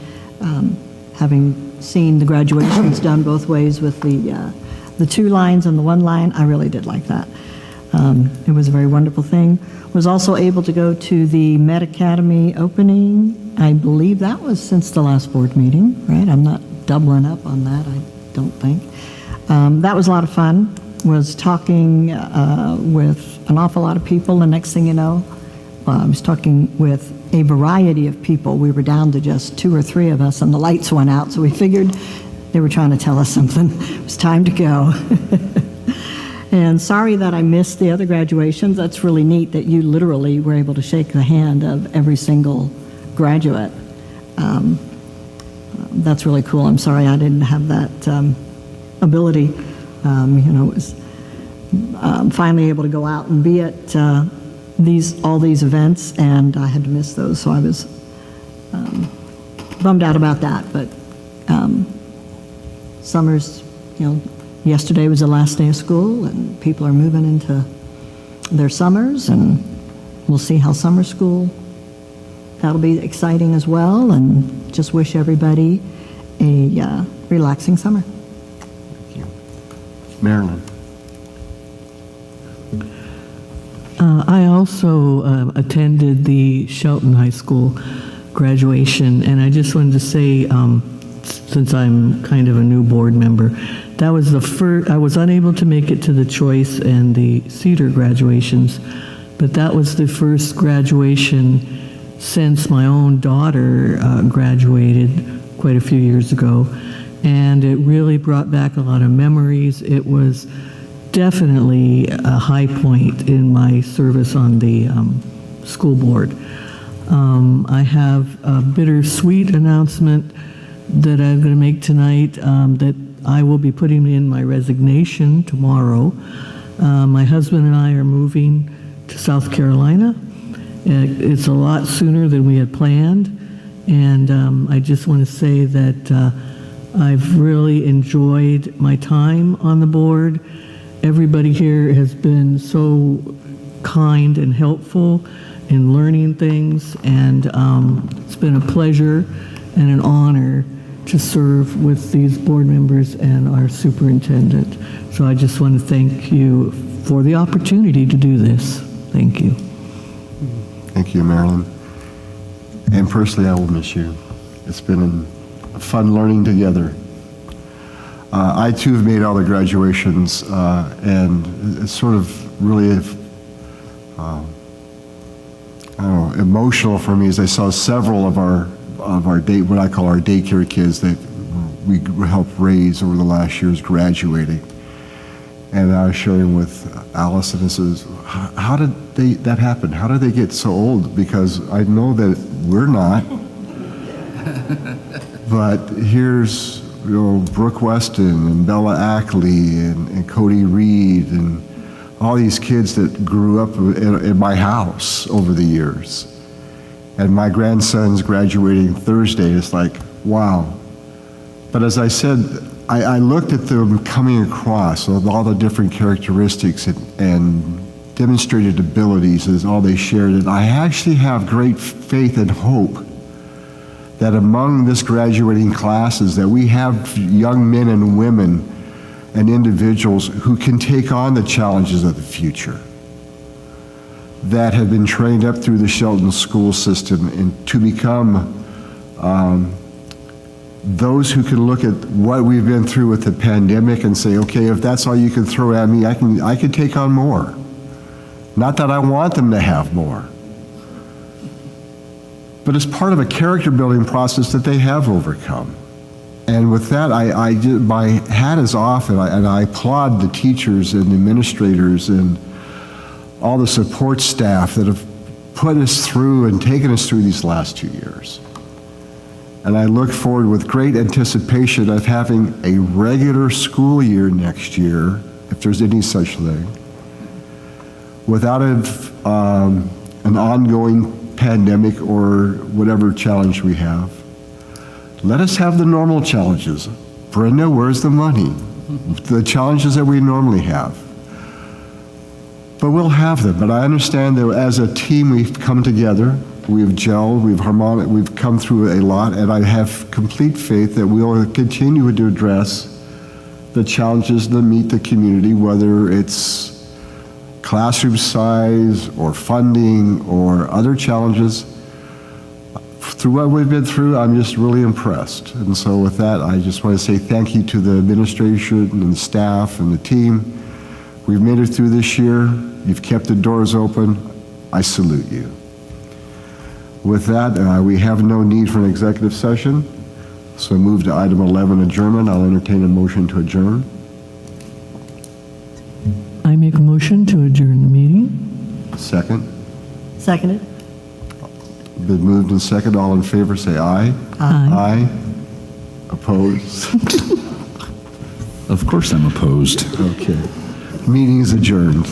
Having seen the graduations done both ways with the 2 lines and the 1 line, I really did like that. It was a very wonderful thing. Was also able to go to the Med Academy opening. I believe that was since the last board meeting, right? I'm not doubling up on that, I don't think. That was a lot of fun. Was talking with an awful lot of people. The next thing you know, I was talking with a variety of people. We were down to just 2 or 3 of us, and the lights went out, so we figured they were trying to tell us something. It was time to go. And sorry that I missed the other graduations. That's really neat that you literally were able to shake the hand of every single graduate. That's really cool. I'm sorry I didn't have that ability. You know, was finally able to go out and be at all these events, and I had to miss those, so I was bummed out about that. But summer's, you know, yesterday was the last day of school, and people are moving into their summers, and we'll see how summer school that'll be exciting as well, and just wish everybody a relaxing summer. Thank you. Marilyn. I also attended the Shelton High School graduation, and I just wanted to say, since I'm kind of a new board member, that was the first. I was unable to make it to the Choice and the Cedar graduations, but that was the first graduation since my own daughter graduated quite a few years ago, and it really brought back a lot of memories. It was definitely a high point in my service on the school board. I have a bittersweet announcement that I'm going to make tonight, that I will be putting in my resignation tomorrow. My husband and I are moving to South Carolina. It's a lot sooner than we had planned, and I just want to say that I've really enjoyed my time on the board. Everybody here has been so kind and helpful in learning things, and it's been a pleasure and an honor to serve with these board members and our superintendent. So I just want to thank you for the opportunity to do this. Thank you. Thank you, Marilyn. And personally, I will miss you. It's been fun learning together. I too have made all the graduations, and it's sort of really, I don't know, emotional for me as I saw several of our what I call our daycare kids that we helped raise over the last years graduating. And I was sharing with Allison, and says, how did that happen? How did they get so old? Because I know that we're not. But here's, Brooke Weston and Bella Ackley and Cody Reed and all these kids that grew up in my house over the years. And my grandson's graduating Thursday. It's like, wow. But as I said, I looked at them coming across with all the different characteristics and demonstrated abilities as all they shared. And I actually have great faith and hope that among this graduating classes that we have young men and women and individuals who can take on the challenges of the future, that have been trained up through the Shelton school system and to become those who can look at what we've been through with the pandemic and say, okay, if that's all you can throw at me, I can take on more. Not that I want them to have more, but it's part of a character building process that they have overcome. And with that, my hat is off, and I applaud the teachers and the administrators and all the support staff that have put us through and taken us through these last 2 years. And I look forward with great anticipation of having a regular school year next year, if there's any such thing, without an ongoing pandemic or whatever challenge we have. Let us have the normal challenges. Brenda, where's the money? The challenges that we normally have. But we'll have them. But I understand that as a team, we've come together, we've gelled, we've come through a lot, and I have complete faith that we'll continue to address the challenges that meet the community, whether it's classroom size or funding or other challenges. Through what we've been through, I'm just really impressed. And so with that, I just want to say thank you to the administration and the staff and the team. We've made it through this year. You've kept the doors open. I salute you. With that, we have no need for an executive session. So move to item 11, adjournment. I'll entertain a motion to adjourn. I make a motion to adjourn the meeting. Second. Seconded. Been moved and second. All in favor, say aye. Aye. Aye. Opposed? Of course I'm opposed. Okay. Meeting is adjourned.